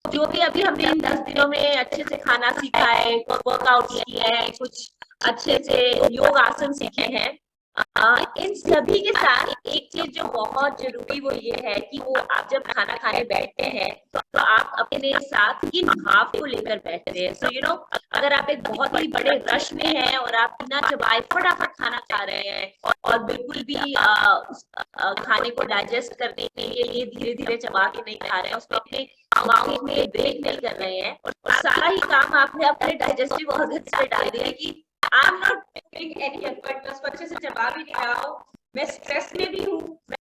जो भी अभी हमने इन 10 दिनों में अच्छे से खाना सीखा है, वर्कआउट किए हैं, कुछ अच्छे से योग आसन सीखे हैं, इन सभी के साथ एक चीज जो बहुत जरूरी वो ये है कि वो आप जब खाना खाने बैठते हैं तो आप अपने साथ किन भाव को लेकर बैठते हैं। सो यू नो, अगर आप एक बहुत ही बड़े रश में हैं और आप बिना चबाए फटाफट खाना खा रहे हैं और बिल्कुल भी खाने को डाइजेस्ट करने के लिए धीरे धीरे चबा के नहीं खा रहे हैं, उसमें अपने माउथ में ब्रेक नहीं कर रहे हैं और सारा ही काम आपने अपने डाइजेस्टिव ऑर्गन्स पे डाल दिया कि I am not taking any effort, बस अच्छे से चबा भी नहीं रहा हूँ, मैं स्ट्रेस में भी हूँ,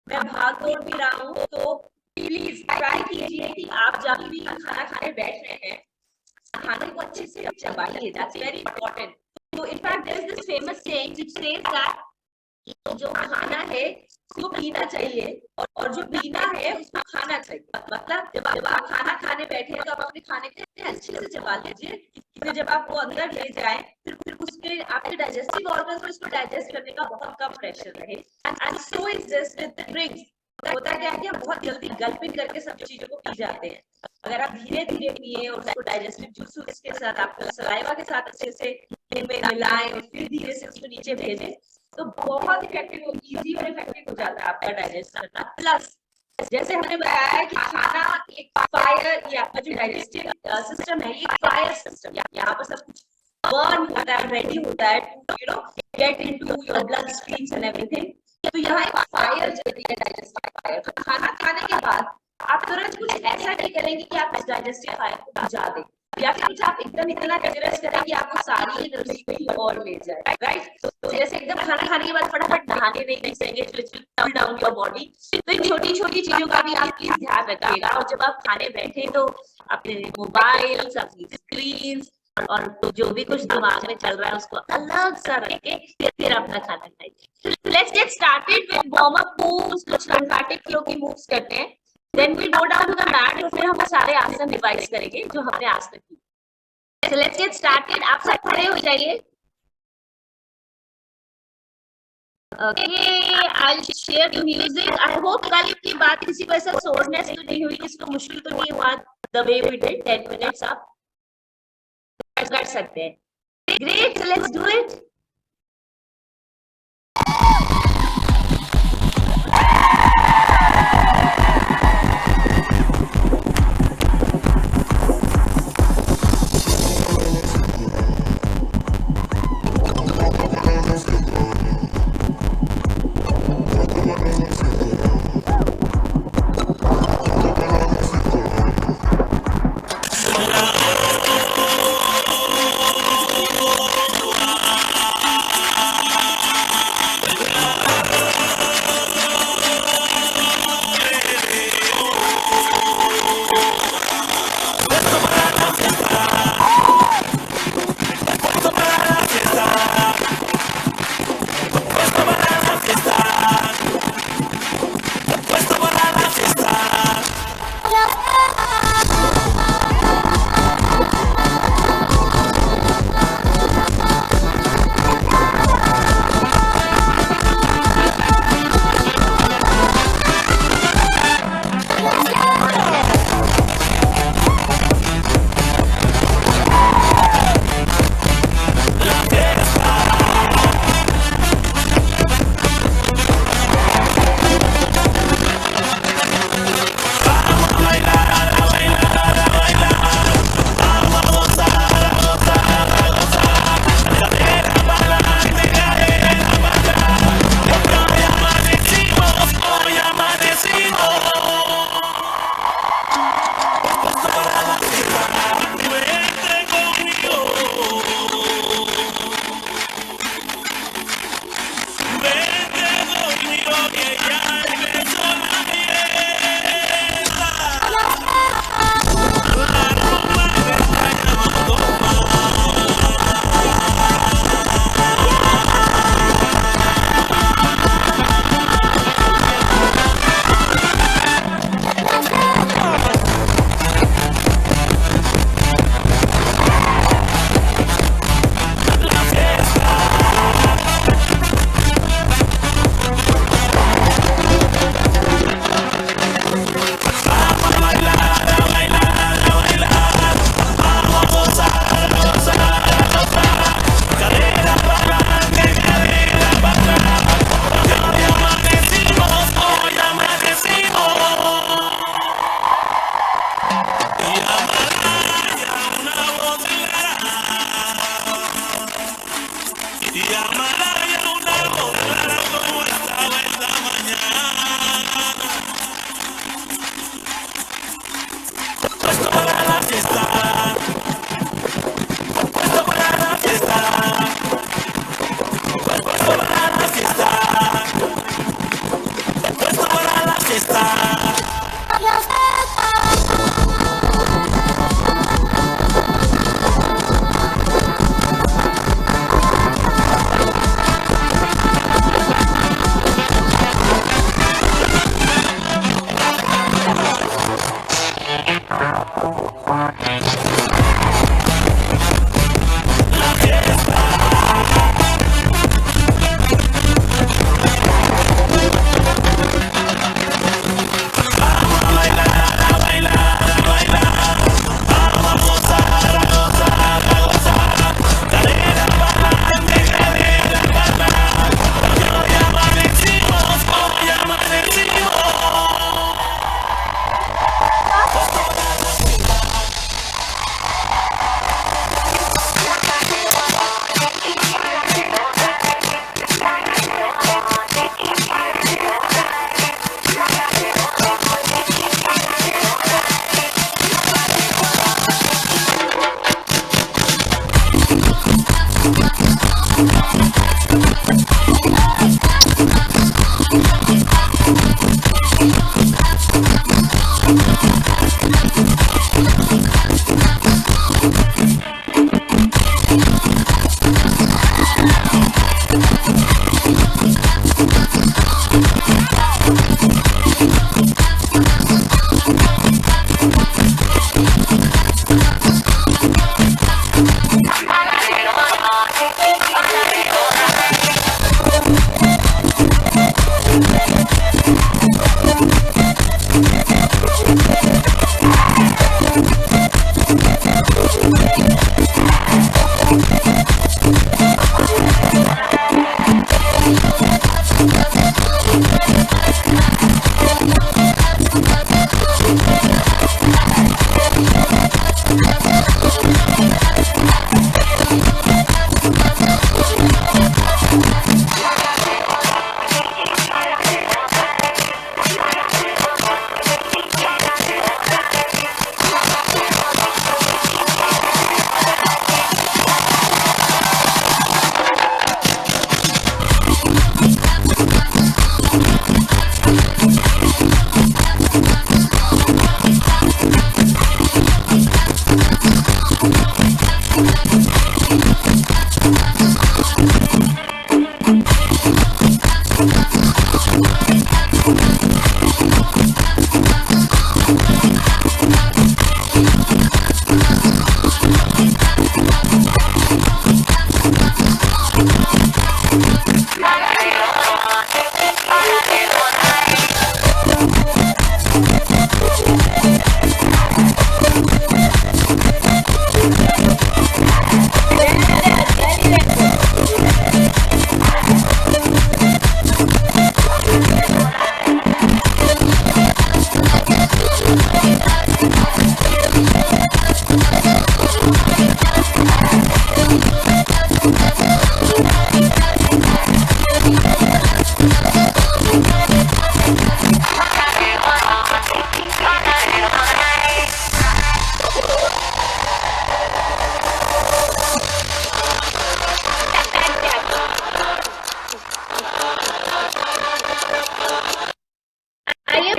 मैं भाग दौड़ भी रहा हूँ। तो प्लीज ट्राई कीजिए कि आप जब भी खाना खाने बैठ रहे हैं खाने को अच्छे से चबाइए, दैट्स वेरी इंपॉर्टेंट। तो in fact there is this famous saying which says that जो खाना है उसको पीना चाहिए और जो पीना है उसको खाना चाहिए। मतलब जब आप खाना खाने बैठे हैं तो आप अपने खाने को अच्छे से चबा लीजिए, फिर जब आप वो अंदर ले जाए फिर उसके आपके डाइजेस्टिव ऑर्गन्स में इसको डाइजेस्ट करने का बहुत कम प्रेशर रहे। And so is this with the drinks. होता क्या है कि हम बहुत जल्दी गल्पिंग करके सब चीजों को पी जाते हैं। अगर आप धीरे धीरे पिए और उसको डाइजेस्टिव जूसेस के साथ आपको सलाइवा के साथ अच्छे से मिलाएं और फिर धीरे से उसको नीचे भेजें तो बहुत इफेक्टिव, इजी और इफेक्टिव हो जाता है आपका डाइजेस्ट करना। प्लस जैसे हमने बताया कि खाना एक फायर, ये आपका जो डाइजेस्टिव सिस्टम है ये फायर सिस्टम, यहाँ पर सब कुछ बर्न होता है, रेडी होता है to you know get into your blood streams and everything. तो यहाँ एक फायर चल रही है, डाइजेस्टिव फायर। तो खाना खाने के बाद आप तुरंत कुछ ऐसा नहीं करेंगे कि आप इस डाइजेस्टिव फायर को बुझा दें या फिर कुछ आप एकदम इतना विग्रस करें कि आपको सारी एनर्जी कहीं और ले जाए, राइट। तो जैसे एकदम खाना खाने के बाद फटाफट नहाने नहीं घुसेंगे, कूल डाउन योर बॉडी। तो इन छोटी छोटी चीजों का भी आप प्लीज ध्यान रखिएगा। और जब आप खाने बैठे तो अपने मोबाइल, अपनी स्क्रीन और जो भी कुछ दिमाग में चल रहा है उसको अलग सा रख के फिर अपना खाना खाइए। Let's get started with warm up moves, कुछ लिम्फेटिक फ्लो की मूव्स करते हैं। Then we go down to the mat और फिर हम वो सारे आसन रिवाइज करेंगे जो हमने आज तक किए। So let's get started। आप सब खड़े हो जाइए। Okay, I'll share the music. I hope कल की बात किसी को ऐसा सोचनेस तो नहीं हुई, किसी को मुश्किल तो नहीं हुआ। The way we did 10 minutes आप कर सकते हैं। Great, so let's do it।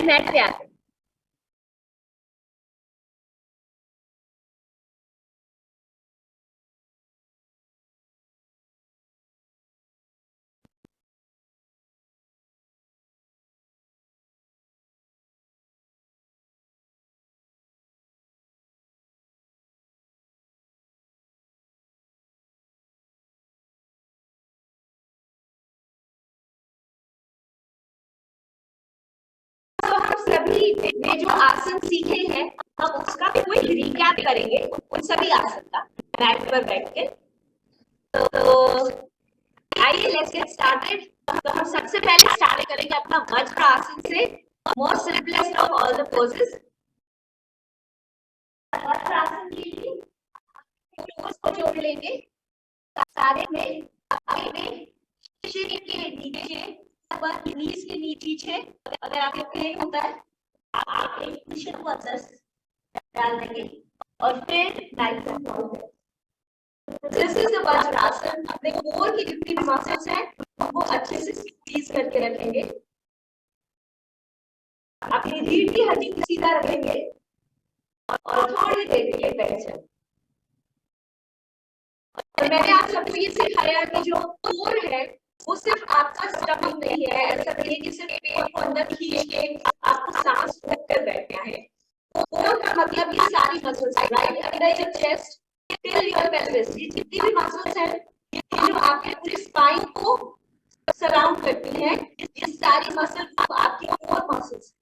Net पे आते हैं। सभी वे जो आसन सीखे हैं हम उसका कोई रिकैप करेंगे उन सभी आसन का मैट पर बैठ के। तो आइए लेट्स गेट स्टार्टेड। तो हम सबसे पहले स्टार्ट करेंगे अपना वज्र आसन से, most simplest of all the poses. Vajrasana के लिए टोस को जोड़ लेंगे सारे में आगे में शरीर के नीचे पर नीज के नीचे अगर आपके पेन होता है आप एक कुशन मसल्स डाल देंगे और फिर night this is the vajrasana. अपने कोर की जितनी भी मसल्स हैं वो अच्छे से स्क्वीज करके रखेंगे, अपनी रीढ़ की हड्डी को सीधा रखेंगे और थोड़ी देर के लिए बैठ जाए। और मैंने आप सबको ये सिखाया कि जो कोर है वो सिर्फ आपका स्टमक नहीं है, ऐसा नहीं है कि सिर्फ पेट को अंदर खींच के आपको सांस रोककर बैठना है। कोर का मतलब ये सारी मसल्स है, right under your chest till your pelvis, ये जितनी भी मसल्स हैं ये जो आपके पूरे स्पाइन को सराउंड करती हैं, ये सारी मसल्स आपकी कोर मसल्स।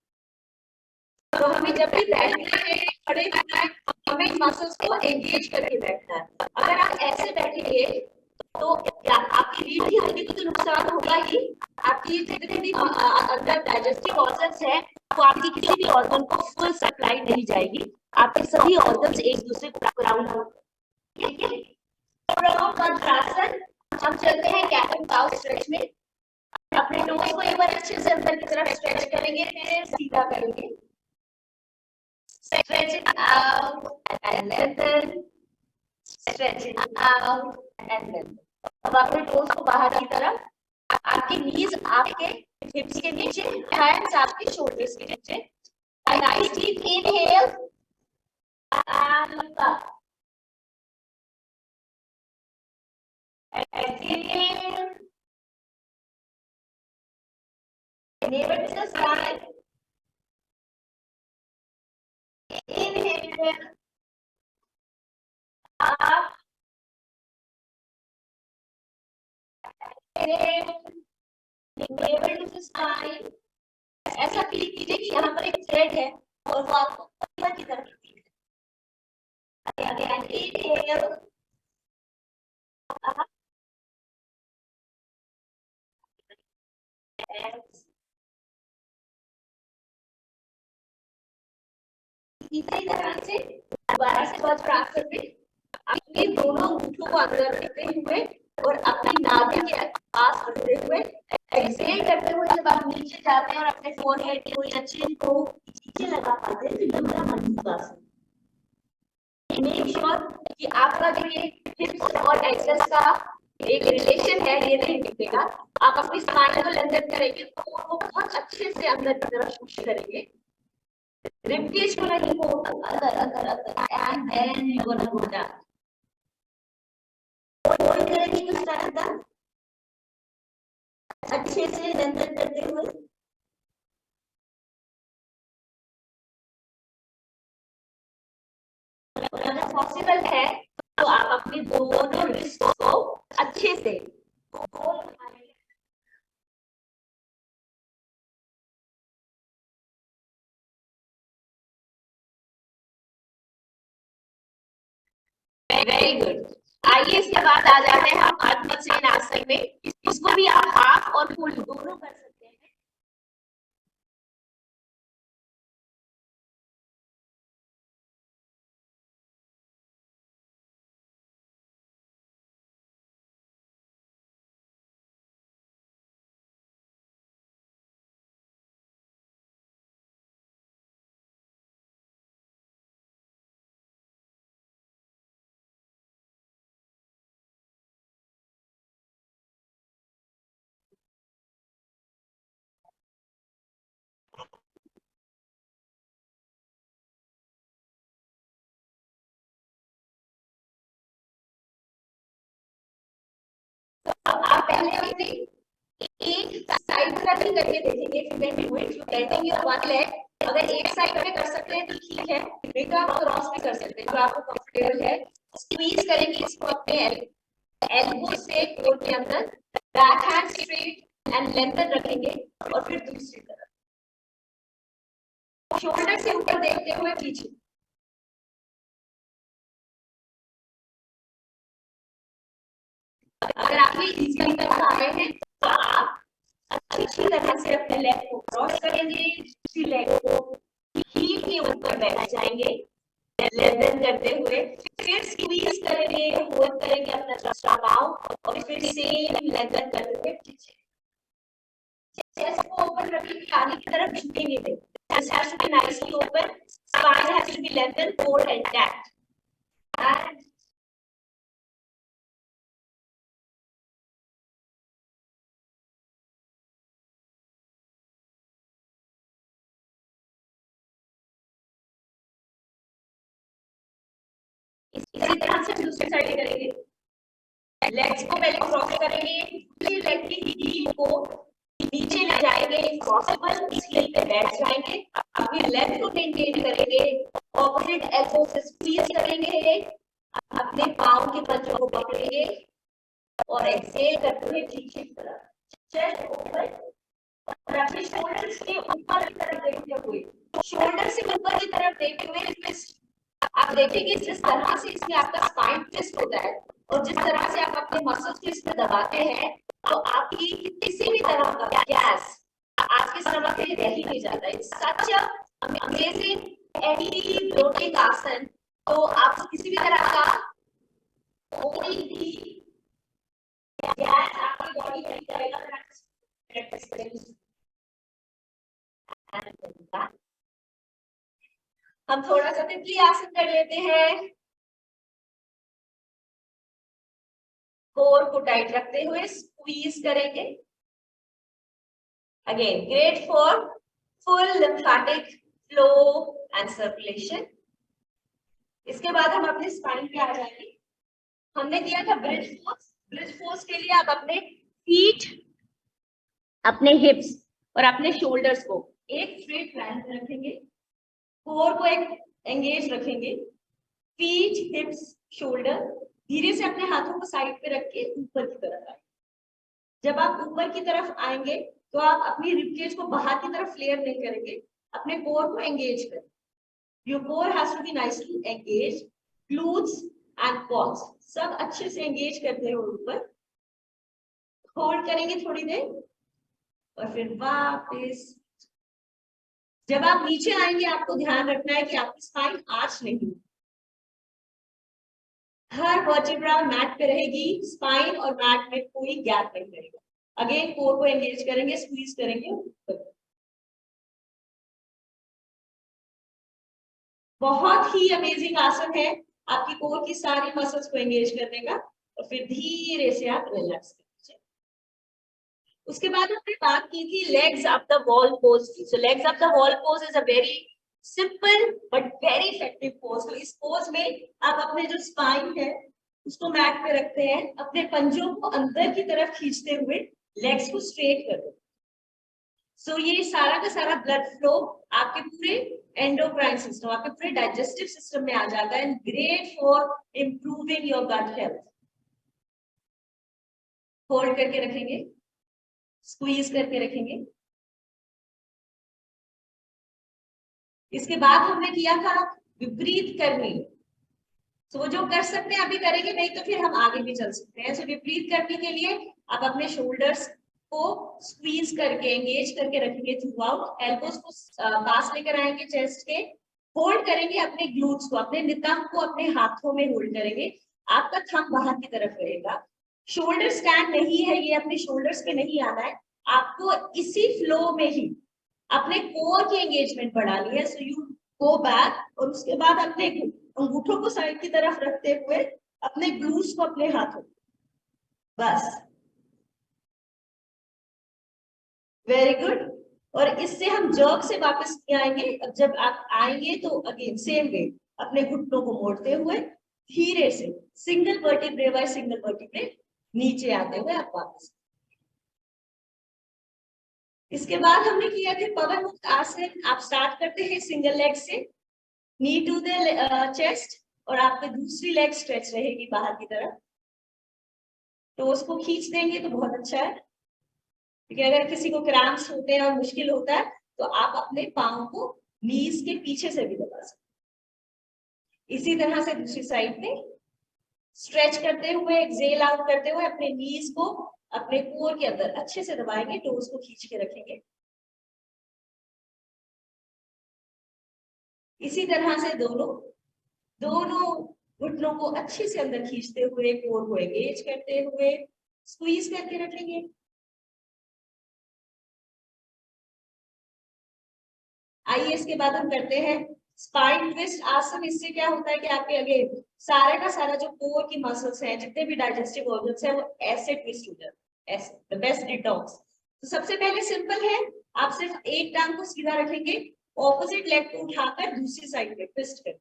तो हमें जब भी बैठना है खड़े होना है हमें इन मसल्स को एंगेज करके बैठना है। अगर आप ऐसे बैठेंगे तो आपकी रीढ़ की हड्डी को तो नुकसान होगा ही, आपकी जितने भी अंदर डाइजेस्टिव ऑर्गन्स है तो आपकी किसी भी ऑर्गन को फुल सप्लाई नहीं जाएगी, आपके सभी ऑर्गन्स एक दूसरे को क्राउड होंगे। ठीक है, वज्रासन हम चलते हैं कैट एंड काउ स्ट्रेच में। अपने नोज को एक बार अच्छे से अंदर की तरफ स्ट्रेच करेंगे, फिर सीधा करेंगे, stretch it out and lengthen, stretch it out and lengthen। अब अपने टोस को बाहर की तरफ, आपके नीज आपके हिप्स के नीचे, हैंड्स आपके शोल्डर्स के नीचे। Nice deep inhale and look up, exhale, enable to the side, inhale up, enable to the spine। ऐसा फील कीजिए कि यहाँ पर एक थ्रेड है और वो आपको ऊपर की तरफ फील है। अगेन इनहेल up, इसी तरह से दोबारा से वज्रासन में अपने दोनों अंगूठों को अंदर रखते हुए और अपनी नाभि के पास रखते हुए एक्सहेल करते हुए जब आप नीचे जाते हैं और अपने फोरहेड को या चिन को नीचे लगा पाते हैं तो ये मेरा मधुरासन। मेक श्योर कि आपका जो ये हिप्स और एक्सेस का एक रिलेशन है ये नहीं दिखेगा। आप अपनी स्पाइन को लेंथन करेंगे तो वो बहुत अच्छे से अंदर की तरफ पुश करेंगे, रिबकेज को नहीं को अंदर अंदर अंदर and then you gonna go down. Hold करेंगे कुछ टाइम तक अच्छे से लेंथन करते हुए। अगर पॉसिबल है तो आप अपने दोनों रिस्ट को अच्छे से वेरी गुड। आइए इसके बाद आ जाते हैं हम पद्मासन आसन में। इसको भी आप हाफ और फुल दोनों कर सकते हैं। आप पहले भी एक साइड पर ही करके देखेंगे वन लेग। अगर एक साइड पे कर सकते हैं तो ठीक है, नहीं तो आप क्रॉस भी कर सकते हैं जो आपको कंफर्टेबल है। स्क्वीज करेंगे इसको अपने एल्बो से कोर के अंदर, back hand straight and lengthen रखेंगे और फिर दूसरी तरफ शोल्डर से ऊपर देखते हुए पीछे। अगर आप ये इजीली कर पा रहे हैं तो आप अच्छी तरह से अपने लेग को क्रॉस करेंगे, दूसरी लेग को हील के ऊपर बैठ जाएंगे लेंथन करते हुए, फिर स्क्वीज करेंगे, होल्ड करेंगे अपना दूसरा पाँव और फिर सेम लेंथन करते हुए चेस्ट को ओपन रखेंगे, आगे की तरफ झुकेंगे नहीं. Chest has to be nicely open, spine has to be lengthened, core intact. And इसी तरह से दूसरी साइड करेंगे. लेग्स को पहले क्रॉस करेंगे, दूसरी लेग की हील को नीचे ले जाएंगे, पॉसिबल इस हील पे बैठ जाएंगे, अपनी लेग को मेंटेन करेंगे, ऑपोजिट एल्बो से स्क्वीज करेंगे, अपने पाँव के पंजों को पकड़ेंगे और एक्सेल करते हुए पीछे की तरफ चेस्ट ओपन और अपने शोल्डर्स के ऊपर की तरफ देखते हुए, शोल्डर से ऊपर की तरफ देखते हुए ट्विस्ट. आप देखेंगे जिस तरह से इसमें आपका स्पाइन ट्विस्ट होता है और जिस तरह से आप अपने मसल्स को इसमें दबाते हैं, तो आपकी किसी भी तरह का गैस आपके स्टमक में रह ही नहीं जाता. It's such a amazing anti bloating asana. तो आपको किसी भी तरह का कोई भी गैस आपकी बॉडी में नहीं करेगा. प्रैक्टिस करेंगे. हम थोड़ा सा तितली आसन कर लेते हैं. कोर को टाइट रखते हुए स्क्वीज करेंगे. Again great for full lymphatic flow and circulation. इसके बाद हम अपने स्पाइन पे आ जाएंगे. हमने दिया था ब्रिज फोर्स. ब्रिज फोर्स के लिए आप अपने फीट, अपने हिप्स और अपने शोल्डर्स को एक स्ट्रेट लाइन पे रखेंगे. कोर को एक एंगेज रखेंगे. Feet, हिप्स, shoulder. धीरे से अपने हाथों को साइड पे रख के ऊपर की तरफ आएंगे. जब आप ऊपर की तरफ आएंगे तो आप अपनी रिबकेज को बाहर की तरफ फ्लेयर नहीं करेंगे, अपने कोर को एंगेज करें. Your core has to be nicely engage. Glutes and quads सब अच्छे से एंगेज करते हो ऊपर. होल्ड करेंगे थोड़ी देर और फिर वापस. जब आप नीचे आएंगे आपको ध्यान रखना है कि आपकी स्पाइन आर्च नहीं, हर वर्टिब्रा मैट पे रहेगी. स्पाइन और मैट में कोई गैप नहीं रहेगा. अगेन कोर को एंगेज करेंगे, स्क्वीज करेंगे. बहुत ही अमेजिंग आसन है आपकी कोर की सारी मसल्स को एंगेज करने का. और फिर धीरे से आप रिलैक्स करेंगे. उसके बाद हमने बात की थी legs up the wall pose की. So legs up the wall pose is a very simple but very effective pose. तो इस पोज में आप अपने जो स्पाइन है उसको मैट पे रखते हैं, अपने पंजों को अंदर की तरफ खींचते हुए लेग्स को स्ट्रेट कर दो. सो ये सारा का सारा ब्लड फ्लो आपके पूरे एंडोक्राइन सिस्टम, आपके पूरे डाइजेस्टिव सिस्टम में आ जाता है. And great for improving your gut health. Hold करके रखेंगे, स्क्वीज करके रखेंगे. इसके बाद हमने किया था विपरीत करनी. तो वो जो कर सकते हैं अभी करेंगे, नहीं तो फिर हम आगे भी चल सकते हैं. सो विपरीत करने के लिए आप अपने शोल्डर्स को स्क्वीज करके एंगेज करके रखेंगे थ्रू आउट. एल्बोस को पास लेकर आएंगे चेस्ट के. होल्ड करेंगे अपने ग्लूट्स को, अपने नितंब को अपने हाथों में होल्ड करेंगे. आपका थंब बाहर की तरफ रहेगा. शोल्डर स्टैंड नहीं है, ये अपने शोल्डर्स पे नहीं आना है. आपको इसी फ्लो में ही अपने कोर की एंगेजमेंट बढ़ानी है. सो यू गो बैक और उसके बाद अपने अंगूठों को साइड की तरफ रखते हुए अपने ग्लूट्स को अपने हाथों, बस. Very good. और इससे हम जर्क से वापस आएंगे. अब जब आप आएंगे तो अगेन सेम वे अपने घुटनों को मोड़ते हुए धीरे से single vertebrae by single vertebrae नीचे आते हुए आप वापस. इसके बाद हमने किया थे पवन मुक्त आसन. आप स्टार्ट करते हैं सिंगल लेग से, नी टू द चेस्ट, और आपकी दूसरी लेग स्ट्रेच रहेगी बाहर की तरफ. तो उसको खींच देंगे तो बहुत अच्छा है, क्योंकि अगर किसी को क्रैम्प्स होते हैं और मुश्किल होता है तो आप अपने पाँव को नीज के पीछे से भी दबा सकते. इसी तरह से दूसरी साइड में स्ट्रेच करते हुए, एक्सेल आउट करते हुए अपने नीज को अपने कोर के अंदर अच्छे से दबाएंगे. टोज को खींच के रखेंगे. इसी तरह से दोनों दोनों घुटनों को अच्छे से अंदर खींचते हुए, कोर को एंगेज करते हुए स्क्वीज करके रखेंगे। आइए इसके बाद हम करते हैं स्पाइन ट्विस्ट आसन। इससे क्या होता है कि आपके आगे सारा का सारा जो कोर की मसल्स हैं, जितने भी डाइजेस्टिव ऑर्गन्स हैं, वो ऐसे ट्विस्ट हो जाते हैं, ऐसे द बेस्ट डिटॉक्स। तो सबसे पहले सिंपल है, आप सिर्फ एक टांग को सीधा रखेंगे, ऑपोजिट लेग को उठाकर दूसरी साइड पे ट्विस्ट करें,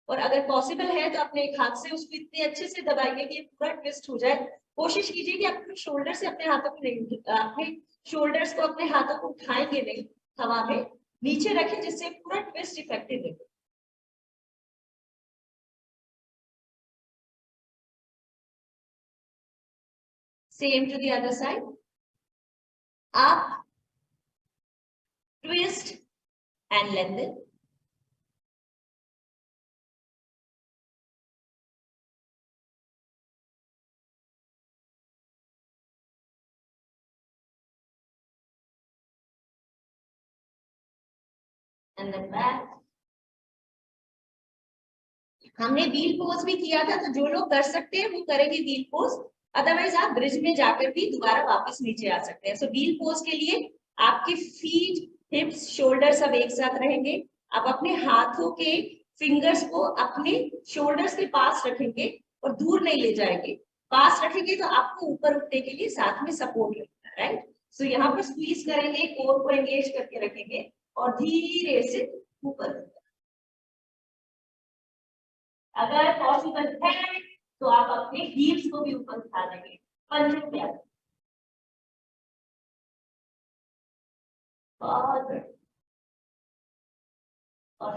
और अगर पॉसिबल है तो अपने एक हाथ से उसको इतने अच्छे से दबाइए कि पूरा ट्विस्ट हो जाए। कोशिश कीजिए कि अपने शोल्डर से अपने हाथों को नहीं, अपने शोल्डर्स को अपने हाथों को उठाएंगे नहीं, हवा में नीचे रखें, जिससे पूरा ट्विस्ट इफेक्टिव है। Same to the other side, आप twist and lengthen. And then back. हमने व्हील पोज भी किया था, तो जो लोग कर सकते हैं वो करेंगे व्हील पोज, अदरवाइज आप ब्रिज में जाकर भी दोबारा वापस नीचे आ सकते हैं। सो व्हील पोज के लिए आपके फीट, हिप्स, शोल्डर सब एक साथ रहेंगे। आप अपने हाथों के फिंगर्स को अपने शोल्डर्स के पास रखेंगे और दूर नहीं ले जाएंगे। पास रखेंगे तो आपको ऊपर उठने के लिए साथ में सपोर्ट लगेगा, राइट। सो यहाँ पर स्क्वीज करेंगे, कोर को एंगेज करके रखेंगे और धीरे से ऊपर। अगर पॉसिबल है तो आप अपने हील्स को भी ऊपर उठा देंगे, पंजे पे। और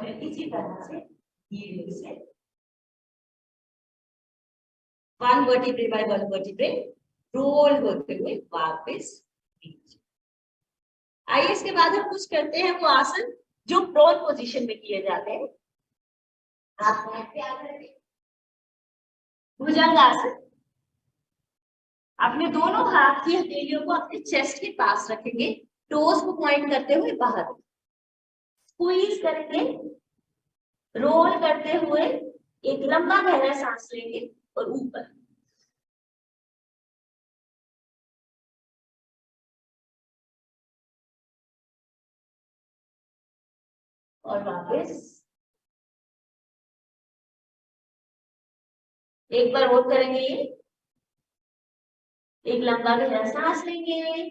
फिर इसी तरह से धीरे से 1 वर्टिब्रे बाय 1 वर्टिब्रे रोल होते हुए वापस नीचे। आइए इसके बाद हम कुछ करते हैं वो आसन जो प्रोन पोजीशन में किए जाते हैं। आप क्या करेंगे? भुजंग आसन। अपने दोनों हाथ की हथेलियों को अपने चेस्ट के पास रखेंगे, टोज को पॉइंट करते हुए बाहर, स्क्वीज करेंगे, रोल करते हुए एक लंबा गहरा सांस लेंगे और ऊपर। और वापस एक बार और करेंगे, एक लंबा गहरा सांस लेंगे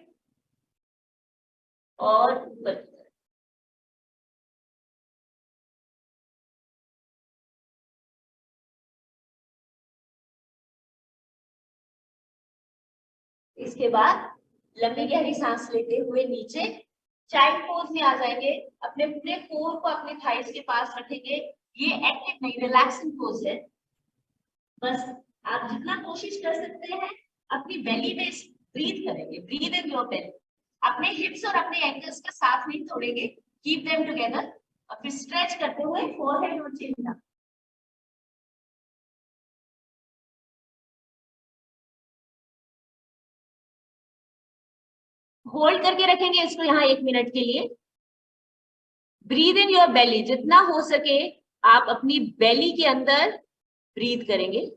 और ऊपर। इसके बाद लंबी गहरी सांस लेते हुए नीचे चाइल्ड पोज में आ जाएंगे। अपने पूरे कोर को अपने थाइस के पास रखेंगे। ये एक्टिव नहीं, रिलैक्सिंग पोज है। बस आप जितना कोशिश कर सकते हैं अपनी बेली में ब्रीथ करेंगे, ब्रीथ इन योर बेली। अपने हिप्स और अपने एंकल्स का साथ नहीं तोड़ेंगे, कीप देम टुगेदर। और फिर स्ट्रेच करते हुए फोरहेड और चिन तक। होल्ड करके रखेंगे इसको यहाँ 1 मिनट के लिए। ब्रीथ इन योर बेली, जितना हो सके आप अपनी बेली के अंदर ब्रीथ करेंगे।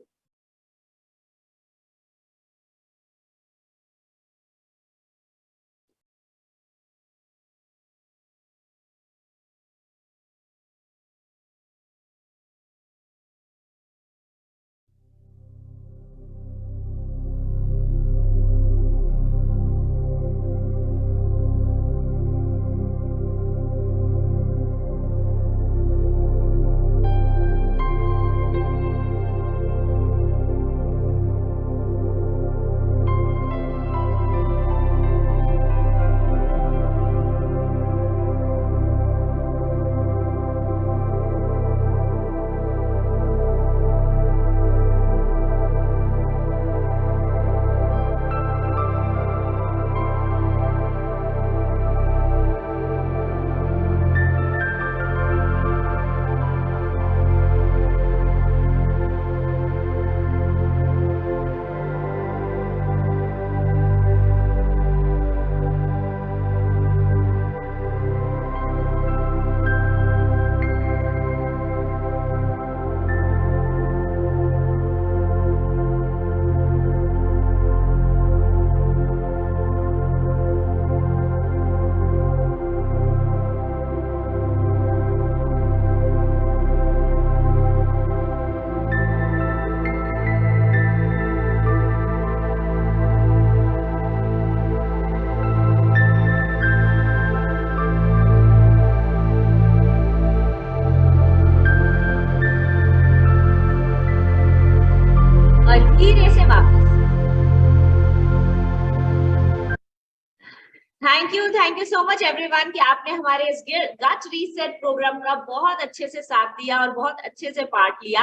Thank you so much everyone कि आपने हमारे इस गट रीसेट प्रोग्राम का बहुत अच्छे से साथ दिया और बहुत अच्छे से पार्ट लिया।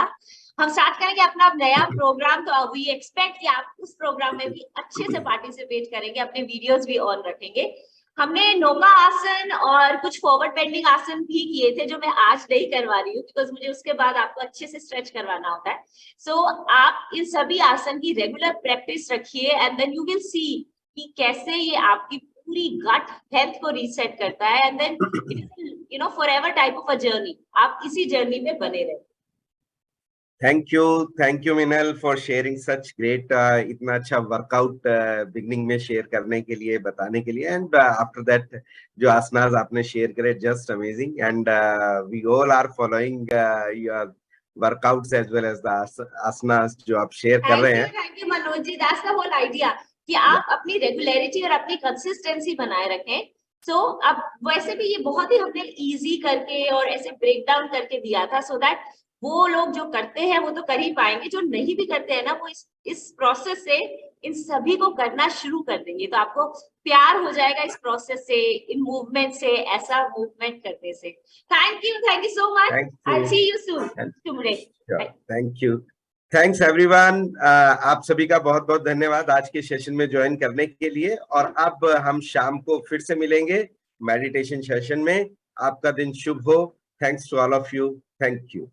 हम स्टार्ट करेंगे अपना नया प्रोग्राम, तो वी एक्सपेक्ट कि आप उस प्रोग्राम में भी अच्छे से पार्टिसिपेट करेंगे, अपने वीडियोस भी ऑन रखेंगे। हमने नोका आसन और कुछ फॉरवर्ड बेंडिंग आसन भी किए थे जो मैं आज नहीं करवा रही हूँ, बिकॉज मुझे उसके बाद आपको अच्छे से स्ट्रेच करवाना होता है। सो आप इन सभी आसन की रेगुलर प्रैक्टिस रखिए and then you will see कि कैसे ये आपकी पूरी गट हेल्थ को रीसेट करता है and then it is you know forever type of a journey. आप इसी जर्नी में बने रहे। Thank you Meenal for sharing such great, इतना अच्छा वर्कआउट बिगनिंग में शेयर करने के लिए, बताने के लिए, एंड आफ्टर दैट जो आसनास आपने शेयर करे, just amazing, and we all are following your workouts as well as the आसनास जो आप शेयर कर रहे हैं। Thank you Manoj ji, that's the whole idea कि आप अपनी रेगुलरिटी और अपनी कंसिस्टेंसी बनाए रखें। सो अब वैसे भी ये बहुत ही हमने इजी करके और ऐसे ब्रेक डाउन करके दिया था, सो दैट वो लोग जो करते हैं वो तो कर ही पाएंगे, जो नहीं भी करते हैं ना वो इस प्रोसेस से इन सभी को करना शुरू कर देंगे, तो आपको प्यार हो जाएगा इस प्रोसेस से, इन मूवमेंट से, ऐसा मूवमेंट करने से। Thank you so much, I see you soon today. Thank you, thanks everyone. आप सभी का बहुत बहुत धन्यवाद आज के सेशन में ज्वाइन करने के लिए, और अब हम शाम को फिर से मिलेंगे मेडिटेशन सेशन में। आपका दिन शुभ हो। Thanks to all of you, thank you.